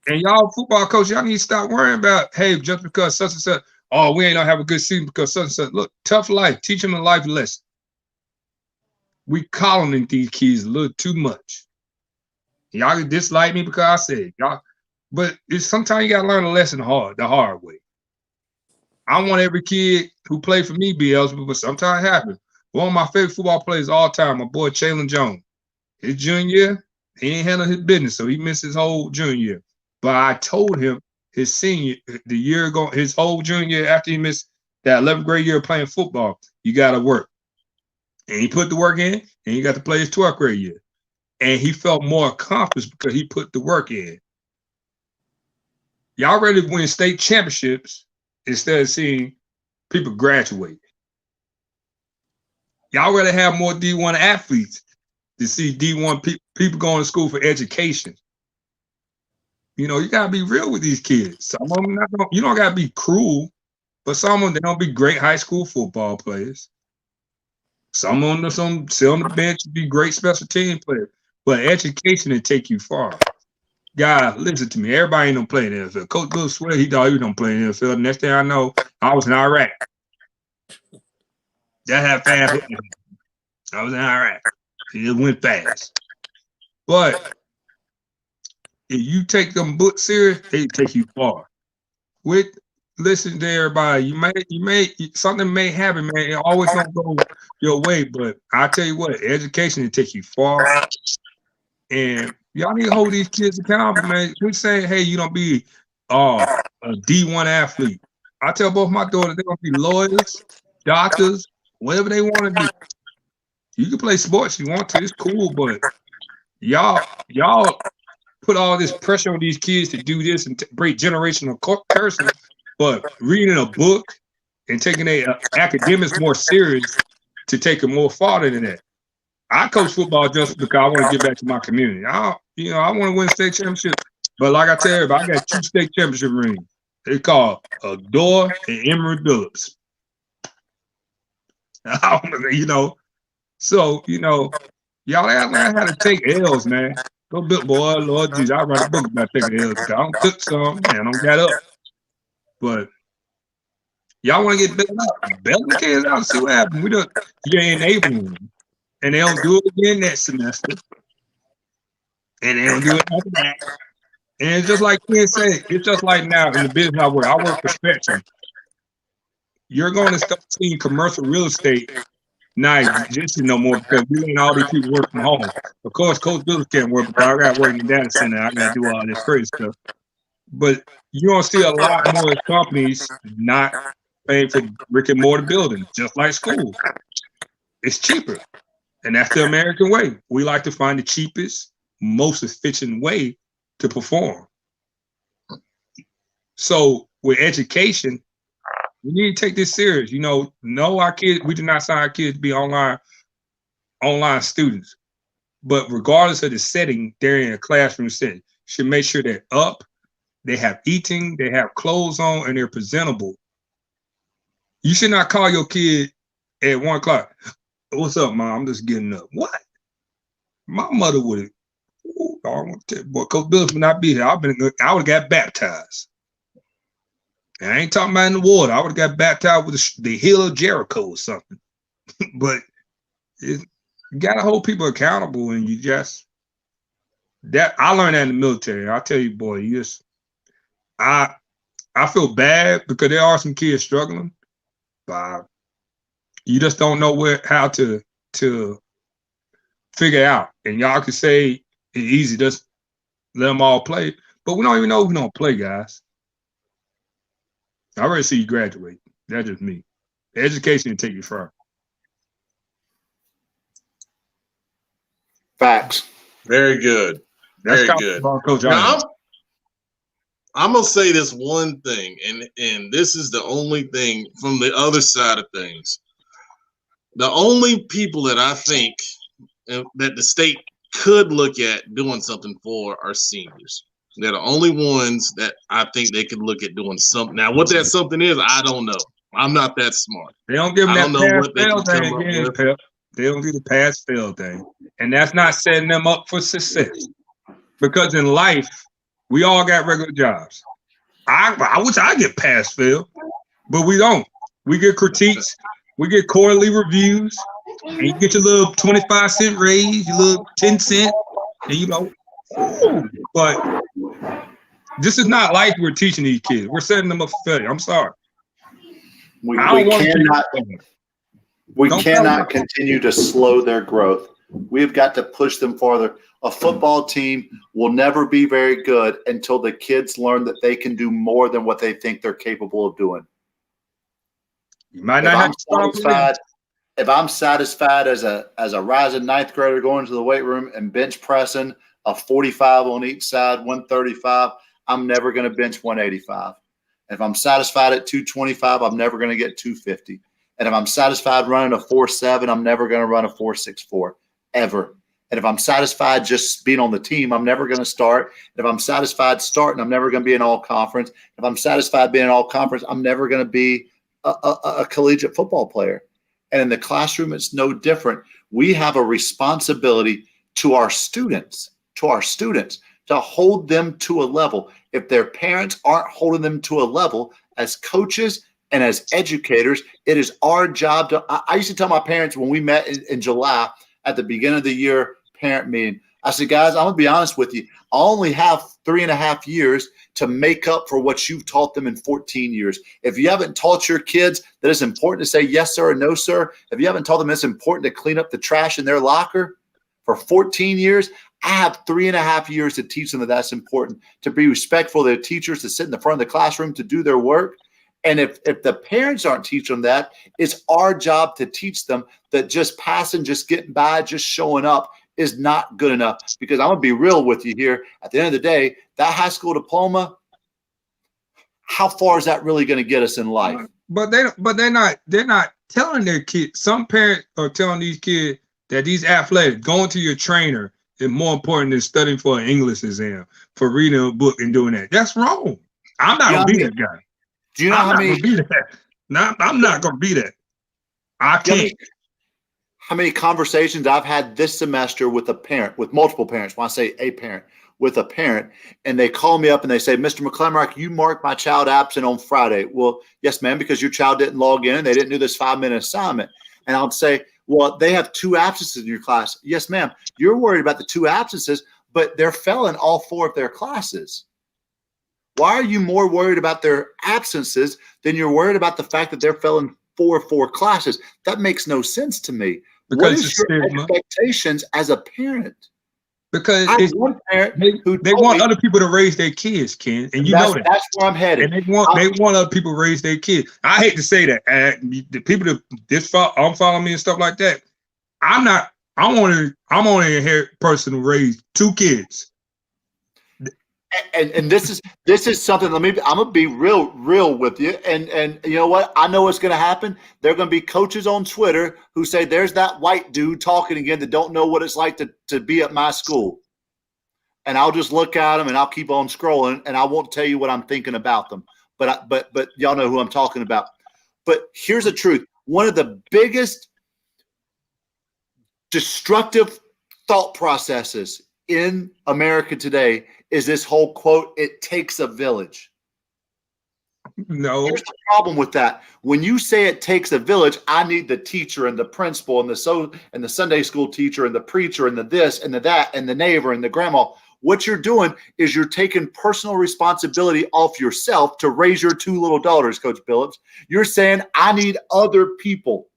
And y'all football coach, y'all need to stop worrying about, hey, just because such and such, oh, we ain't gonna have a good season because such and such. Look, tough life. Teach them a life lesson. We calling these kids a little too much. Y'all can dislike me because I said y'all, but sometimes you gotta learn a lesson the hard way. I want every kid who played for me be eligible, but sometimes it happens. One of my favorite football players of all time, my boy Chalon Jones. His junior year, he ain't handle his business, so he missed his whole junior year. But I told him his his whole junior year after he missed that 11th grade year playing football, you gotta work. And he put the work in, and he got to play his 12th grade year. And he felt more accomplished because he put the work in. Y'all ready to win state championships instead of seeing people graduate. Y'all rather have more D1 athletes to see D1 people going to school for education. You know, you got to be real with these kids. Some of them, you don't got to be cruel, but some of them, they don't be great high school football players. Some of them, sit on the bench, be great special team players. But education will take you far. Guys, listen to me. Everybody ain't gonna play in the NFL. Coach Bill swear he thought he was gonna play in the NFL. Next thing I know, I was in Iraq. That had fast. I was in Iraq. It went fast. But if you take them books serious, they take you far. Listen to everybody. You may something may happen, man. It always don't go your way. But I tell you what, education will take you far. And y'all need to hold these kids accountable, man. We're saying, hey, you don't be a D1 athlete. I tell both my daughters they're gonna be lawyers, doctors, whatever they want to do. You can play sports if you want to, it's cool, but y'all put all this pressure on these kids to do this and break generational curses, but reading a book and taking their academics more serious to take it more farther than that. I coach football just because I want to get back to my community. I want to win state championship. But like I tell everybody, I got 2 state championship rings. They call Adore and Emory Billups. So, y'all gotta learn how to take L's, man. Go big boy, Lord Jesus. I write a book about taking L's. I don't took some and I don't got up. But y'all want to get bailed out. Bail the kids out and see what happens. You're enabling them. And they don't do it again that semester. And they don't do it after that. And it's just like Ken said, it's just like now in the business I work for Spectrum. You're going to start seeing commercial real estate not existing no more because we letting all these people work from home. Of course, Coach Bills can't work because I got to work in the data center. I got to do all this crazy stuff. But you're going to see a lot more companies not paying for brick and mortar buildings, just like schools. It's cheaper. And that's the American way. We like to find the cheapest, most efficient way to perform. So with education, we need to take this serious. No, our kids, we do not sign our kids to be online students. But regardless of the setting, they're in a classroom setting. Should make sure they're up, they have eating, they have clothes on, and they're presentable. You should not call your kid at 1 o'clock. What's up, Mom? I'm just getting up. What? My mother would have. I want to tell you, boy, Coach Bills would not be here. I would have got baptized. And I ain't talking about in the water. I would have got baptized with the hill of Jericho or something. But you got to hold people accountable, and you just that. I learned that in the military. I tell you, boy, I feel bad because there are some kids struggling, but you just don't know how to figure it out. And y'all can say it's easy, just let them all play. But we don't even know who don't play, guys. I already see you graduate. That's just me. Education will take you far. Facts. Very good. Very good. Coach now, I'm gonna say this one thing, and this is the only thing from the other side of things. The only people that I think that the state could look at doing something for are seniors. They're the only ones that I think they could look at doing something. Now, what that something is, I don't know. I'm not that smart. They don't give them that pass-fail thing again, Pep. They don't do the pass-fail thing. And that's not setting them up for success. Because in life, we all got regular jobs. I wish I get pass-fail, but we don't. We get critiques. We get quarterly reviews. And you get your little 25-cent raise, your little 10 cent, and but this is not life we're teaching these kids. We're setting them up for failure. I'm sorry. We cannot continue to slow their growth. We've got to push them farther. A football team will never be very good until the kids learn that they can do more than what they think they're capable of doing. You might not have satisfied. if I'm satisfied as a rising ninth grader going to the weight room and bench pressing a 45 on each side, 135, I'm never going to bench 185. If I'm satisfied at 225, I'm never going to get 250. And if I'm satisfied running a 4.7, I'm never going to run a 4.64 ever. And if I'm satisfied just being on the team, I'm never going to start. If I'm satisfied starting, I'm never going to be an all conference. If I'm satisfied being an all conference, I'm never going to be a collegiate football player. And in the classroom, it's no different. We have a responsibility to our students, to hold them to a level. If their parents aren't holding them to a level, as coaches and as educators, it is our job to. I used to tell my parents when we met in July at the beginning of the year parent meeting, I said, guys, I'm going to be honest with you. I only have 3.5 years to make up for what you've taught them in 14 years. If you haven't taught your kids that it's important to say yes, sir, or no, sir, if you haven't taught them it's important to clean up the trash in their locker for 14 years, I have 3.5 years to teach them that that's important, to be respectful of their teachers, to sit in the front of the classroom, to do their work. And if the parents aren't teaching them that, it's our job to teach them that just passing, just getting by, just showing up is not good enough. Because I'm going to be real with you here. At the end of the day, that high school diploma, how far is that really going to get us in life? But they're not telling their kids. Some parents are telling these kids that these athletics, going to your trainer, is more important than studying for an English exam, for reading a book and doing that. That's wrong. I'm not going to be that guy. Do you know how many? I'm not going to be that. I can't. How many conversations I've had this semester with a parent, with multiple parents, when I say a parent, with a parent, and they call me up and they say, Mr. McClellan, you marked my child absent on Friday. Well, yes, ma'am, because your child didn't log in and they didn't do this 5-minute assignment. And I'll say, well, they have 2 absences in your class. Yes, ma'am. You're worried about the 2 absences, but they're failing all 4 of their classes. Why are you more worried about their absences than you're worried about the fact that they're failing 4 classes? That makes no sense to me. Because what is your expectations as a parent? Because I one parent they want other people to raise their kids, Ken, and you know that. That's where I'm headed. And they want other people to raise their kids. I hate to say that. The people that unfollow me and stuff like that, I'm only a person who raised 2 kids. And this is something. I'm gonna be real with you. And you know what? I know what's gonna happen. There are gonna be coaches on Twitter who say, "There's that white dude talking again that don't know what it's like to be at my school." And I'll just look at them and I'll keep on scrolling and I won't tell you what I'm thinking about them. But y'all know who I'm talking about. But here's the truth: one of the biggest destructive thought processes in America today is this whole quote, "It takes a village." No. Here's the problem with that. When you say it takes a village, I need the teacher and the principal and the Sunday school teacher and the preacher and the this and the that and the neighbor and the grandma. What you're doing is you're taking personal responsibility off yourself to raise your 2 little daughters, Coach Billups. You're saying, I need other people.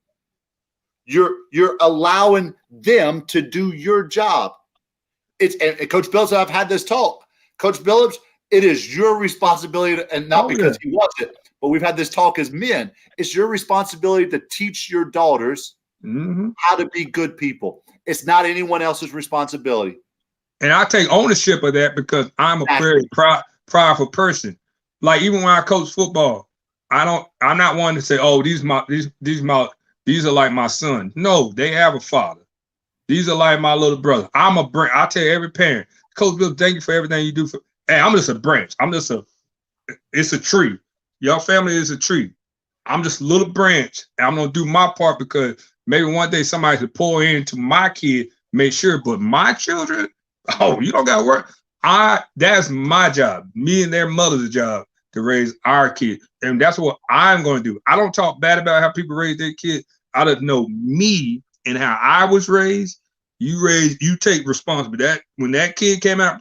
You're allowing them to do your job. And Coach Billups, I've had this talk. Coach Billups, it is your responsibility, and not because he wants it, but we've had this talk as men. It's your responsibility to teach your daughters how to be good people. It's not anyone else's responsibility. And I take ownership of that because I'm a very prideful person. Like even when I coach football, I'm not one to say, "Oh, these are like my son." No, they have a father. These are like my little brother. I'm a branch. I tell every parent, Coach Bill, thank you for everything you do. Hey, I'm just a branch. It's a tree. Your family is a tree. I'm just a little branch. And I'm going to do my part because maybe one day somebody could pour into my kid, make sure. But my children, you don't got to work. That's my job. Me and their mother's job to raise our kids. And that's what I'm going to do. I don't talk bad about how people raise their kids. I don't know me and how I was raised. You take responsibility. When that kid came out,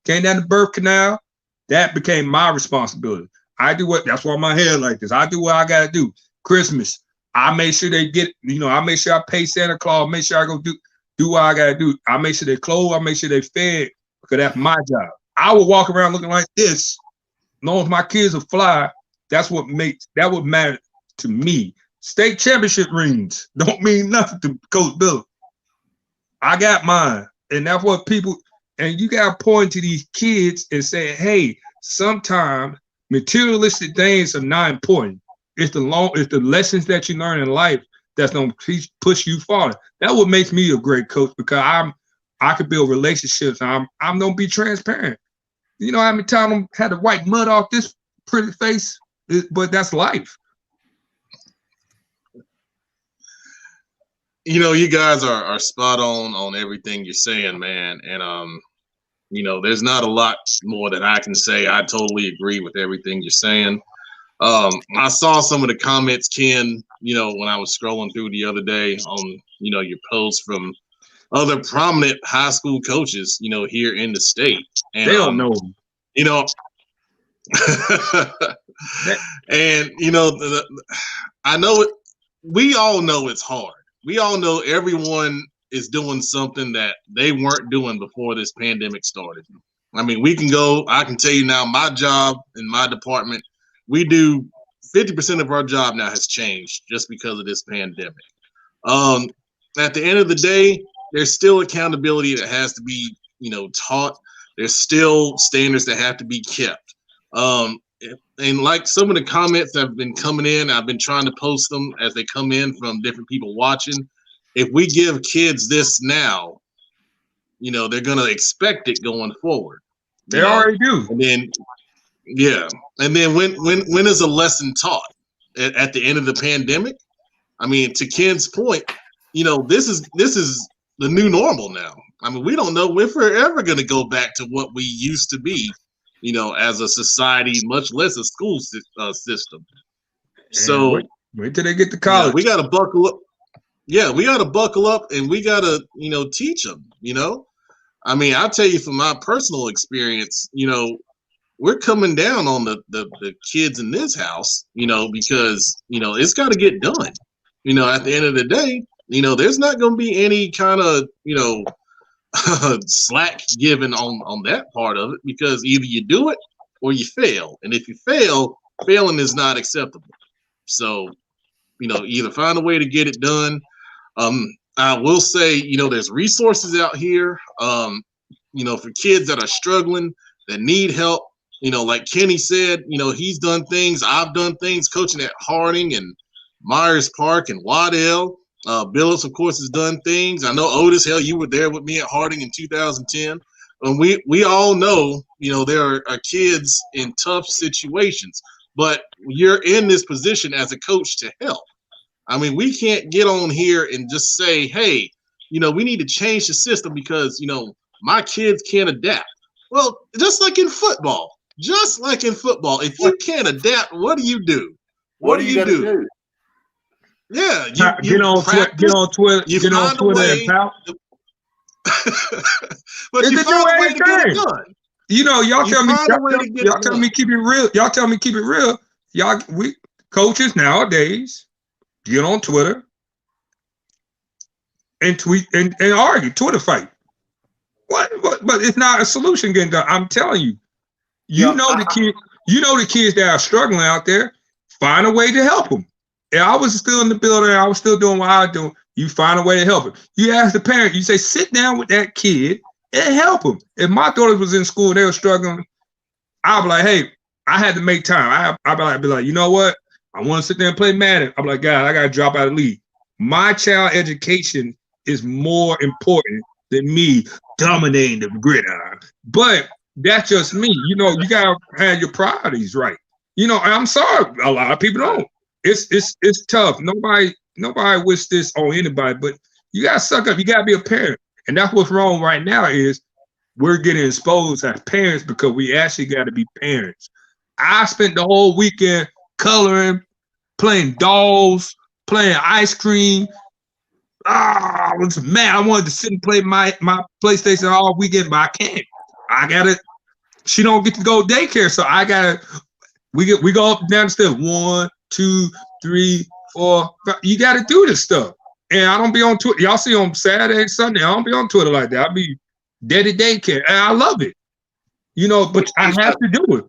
came down the birth canal, that became my responsibility. That's why my hair like this. I do what I gotta do. Christmas, I make sure they get, I make sure I pay Santa Claus, make sure I go do what I gotta do. I make sure they clothed, I make sure they fed, because that's my job. I would walk around looking like this, as long as my kids are fly, that would matter to me. State championship rings don't mean nothing to Coach Bill. I got mine. And that's what people, and you got to point to these kids and say, hey, sometimes materialistic things are not important. It's the lessons that you learn in life that's going to push you forward. That what makes me a great coach, because I could build relationships. I'm going to be transparent. You know how many times I had to wipe mud off this pretty face? But that's life. You know, you guys are spot on everything you're saying, man. And you know, there's not a lot more that I can say. I totally agree with everything you're saying. I saw some of the comments, Ken, you know, when I was scrolling through the other day on, you know, your posts from other prominent high school coaches, you know, here in the state. And they don't know. You know, and you know, I know it. We all know it's hard. We all know everyone is doing something that they weren't doing before this pandemic started. I mean, I can tell you now, my job in my department, we do 50% of our job now has changed just because of this pandemic. At the end of the day, there's still accountability that has to be, you know, taught. There's still standards that have to be kept. And like some of the comments that have been coming in, I've been trying to post them as they come in from different people watching. If we give kids this now, you know, they're going to expect it going forward. They already do. And then, yeah. And then when is a lesson taught? At the end of the pandemic? I mean, to Ken's point, you know, this is the new normal now. I mean, we don't know if we're ever going to go back to what we used to be, you know, as a society, much less a school system. So wait till they get to college. Yeah, we got to buckle up. Yeah, we got to buckle up, and we got to, you know, teach them, you know. I mean, I'll tell you from my personal experience, you know, we're coming down on the kids in this house, you know, because, you know, it's got to get done. You know, at the end of the day, you know, there's not going to be any kind of, you know, slack given on that part of it, because either you do it or you fail. And if you fail, failing is not acceptable. So, you know, either find a way to get it done. I will say, you know, there's resources out here, you know, for kids that are struggling, that need help. You know, like Kenny said, you know, he's done things. I've done things coaching at Harding and Myers Park and Waddell. Billups, of course, has done things. I know Otis, hell, you were there with me at Harding in 2010. And we all know, you know, there are kids in tough situations, but you're in this position as a coach to help. I mean, we can't get on here and just say, hey, you know, we need to change the system because, you know, my kids can't adapt. Well, just like in football, if you can't adapt, what do you do? What do you do? Yeah, you get on Twitter. Get on Twitter and pout. But you find a way to get it done. You know, y'all tell me keep it real. Y'all tell me keep it real. We coaches nowadays get on Twitter and tweet and argue, Twitter fight. What? But it's not a solution getting done. I'm telling you. The kids that are struggling out there, find a way to help them. If I was still in the building, I was still doing what I do. You find a way to help him. You ask the parent, you say, sit down with that kid and help him. If my daughter was in school, they were struggling, I'd be like, hey, I had to make time. I'd be like, you know what? I want to sit there and play Madden. I'm like, God, I got to drop out of the league. My child education is more important than me dominating the gridiron. But that's just me. You know, you got to have your priorities right. You know, I'm sorry, a lot of people don't. It's tough. Nobody wish this on anybody, but you gotta suck up. You gotta be a parent, and that's what's wrong right now. Is we're getting exposed as parents because we actually got to be parents. I spent the whole weekend coloring, playing dolls, playing ice cream. I was mad. I wanted to sit and play my PlayStation all weekend, but I can't. I gotta. She don't get to go daycare, so I gotta. We go up and down the stairs. 1, 2, 3, 4, 5. You got to do this stuff. And I don't be on Twitter. Y'all see on Saturday and Sunday, I don't be on Twitter like that. I be dead at daycare. And I love it. You know, but I have to do it.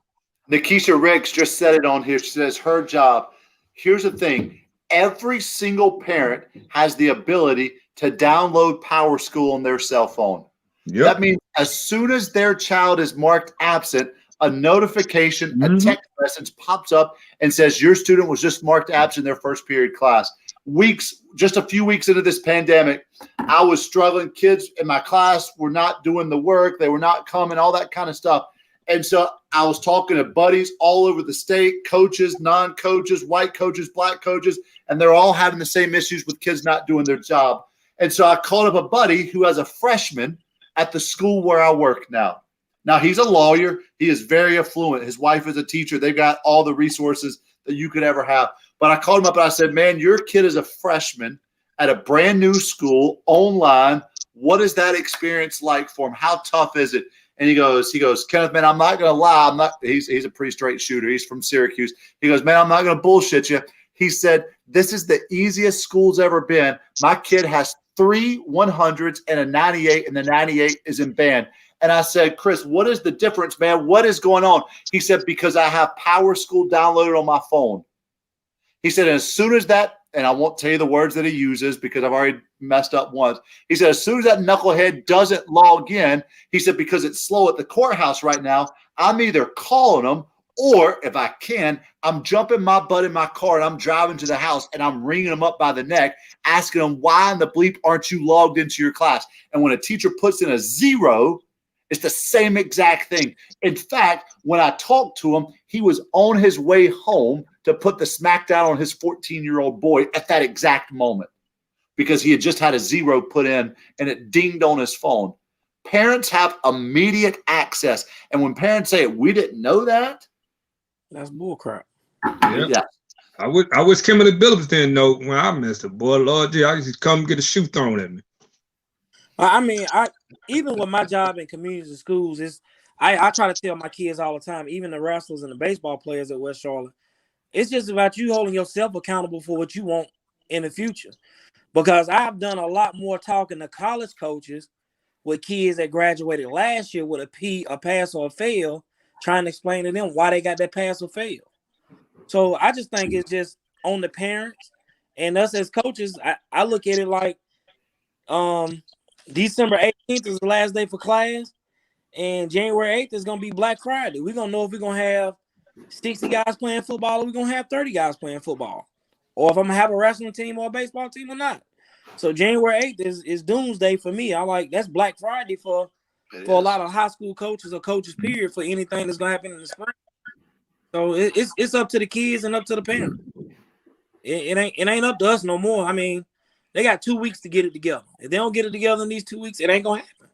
Nikisha Riggs just said it on here. She says her job. Here's the thing. every single parent has the ability to download Power School on their cell phone. Yep. That means as soon as their child is marked absent, a notification, a text message pops up and says your student was just marked absent in their first period class. Just a few weeks into this pandemic, I was struggling. Kids in my class were not doing the work. They were not coming, all that kind of stuff. And so I was talking to buddies all over the state, coaches, non-coaches, white coaches, black coaches, and they're all having the same issues with kids not doing their job. And so I called up a buddy who has a freshman at the school where I work now. Now, he's a lawyer. He is very affluent. His wife is a teacher. They've got all the resources that you could ever have. But I called him up and I said, man, your kid is a freshman at a brand new school online. What is that experience like for him? How tough is it? And he goes, Kenneth, man, I'm not going to lie. He's a pretty straight shooter. He's from Syracuse. He goes, man, I'm not going to bullshit you. He said, this is the easiest school's ever been. My kid has 3 100s and a 98, and the 98 is in band. And I said, Chris, what is the difference, man? What is going on? He said, because I have Power School downloaded on my phone. He said, as soon as that, and I won't tell you the words that he uses because I've already messed up once. He said, as soon as that knucklehead doesn't log in, he said, because it's slow at the courthouse right now, I'm either calling them or if I can, I'm jumping my butt in my car and I'm driving to the house and I'm ringing them up by the neck, asking them, why in the bleep aren't you logged into your class? And when a teacher puts in a 0, it's the same exact thing. In fact, when I talked to him, he was on his way home to put the smackdown on his 14-year-old boy at that exact moment because he had just had a 0 put in and it dinged on his phone. Parents have immediate access. And when parents say, we didn't know that, that's bullcrap. Yeah. I wish Kim and the Billups didn't know when I missed it. Boy, Lord, I used to come get a shoe thrown at me. I mean, even with my job in communities and schools, I try to tell my kids all the time, even the wrestlers and the baseball players at West Charlotte, it's just about you holding yourself accountable for what you want in the future. Because I've done a lot more talking to college coaches with kids that graduated last year with a pass or a fail, trying to explain to them why they got that pass or fail. So I just think it's just on the parents and us as coaches. I look at it like December 18th is the last day for class, and January 8th is going to be Black Friday. We're going to know if we're going to have 60 guys playing football or we're going to have 30 guys playing football, or if I'm going to have a wrestling team or a baseball team or not. So January 8th is doomsday for me. That's Black Friday for a lot of high school coaches or coaches, period, for anything that's going to happen in the spring. So it's up to the kids and up to the parents. It ain't up to us no more. I mean, they got 2 weeks to get it together. If they don't get it together in these 2 weeks, it ain't gonna happen.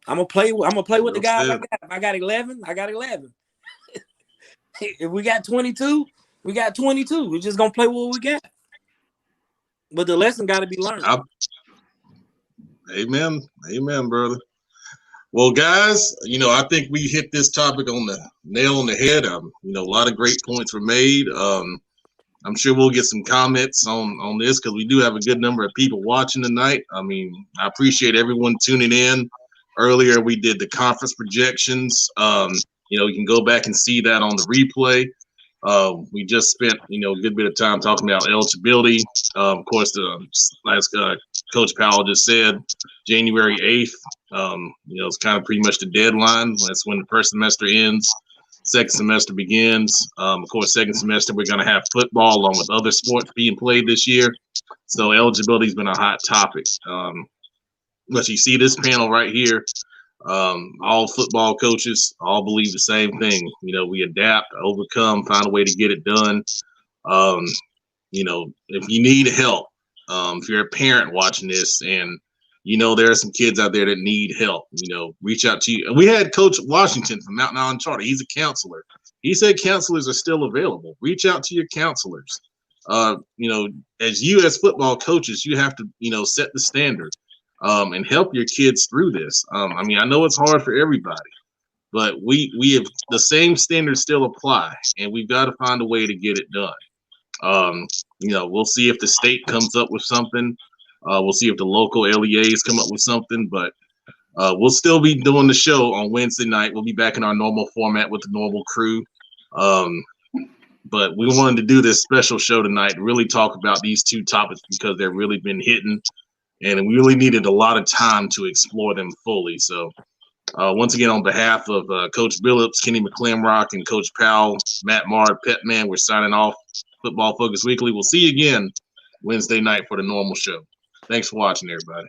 I'm gonna play with the guys I got. If I got 11, I got 11. If we got 22, we got 22. We're just gonna play what we got. But the lesson got to be learned. Amen, brother. Well, guys, I think we hit this topic on the nail on the head. A lot of great points were made. I'm sure we'll get some comments on this because we do have a good number of people watching tonight. I mean, I appreciate everyone tuning in. Earlier, we did the conference projections. You can go back and see that on the replay. We just spent, a good bit of time talking about eligibility. Of course, as Coach Powell just said, January 8th, it's kind of pretty much the deadline. That's when the first semester ends. Second semester begins. Of course, second semester, we're going to have football along with other sports being played this year. So eligibility has been a hot topic. But you see this panel right here, all football coaches all believe the same thing. We adapt, overcome, find a way to get it done. If you need help, if you're a parent watching this and there are some kids out there that need help, reach out to you. And we had Coach Washington from Mountain Island Charter. He's a counselor. He said counselors are still available. Reach out to your counselors. As football coaches, you have to, set the standard and help your kids through this. I know it's hard for everybody, but we have the same standards still apply, and we've got to find a way to get it done. We'll see if the state comes up with something. We'll see if the local LEAs come up with something, but we'll still be doing the show on Wednesday night. We'll be back in our normal format with the normal crew. But we wanted to do this special show tonight to really talk about these two topics because they've really been hitting, and we really needed a lot of time to explore them fully. So once again, on behalf of Coach Billups, Kenny McClamrock, and Coach Powell, Matt Marr, Petman, we're signing off Football Focus Weekly. We'll see you again Wednesday night for the normal show. Thanks for watching, everybody.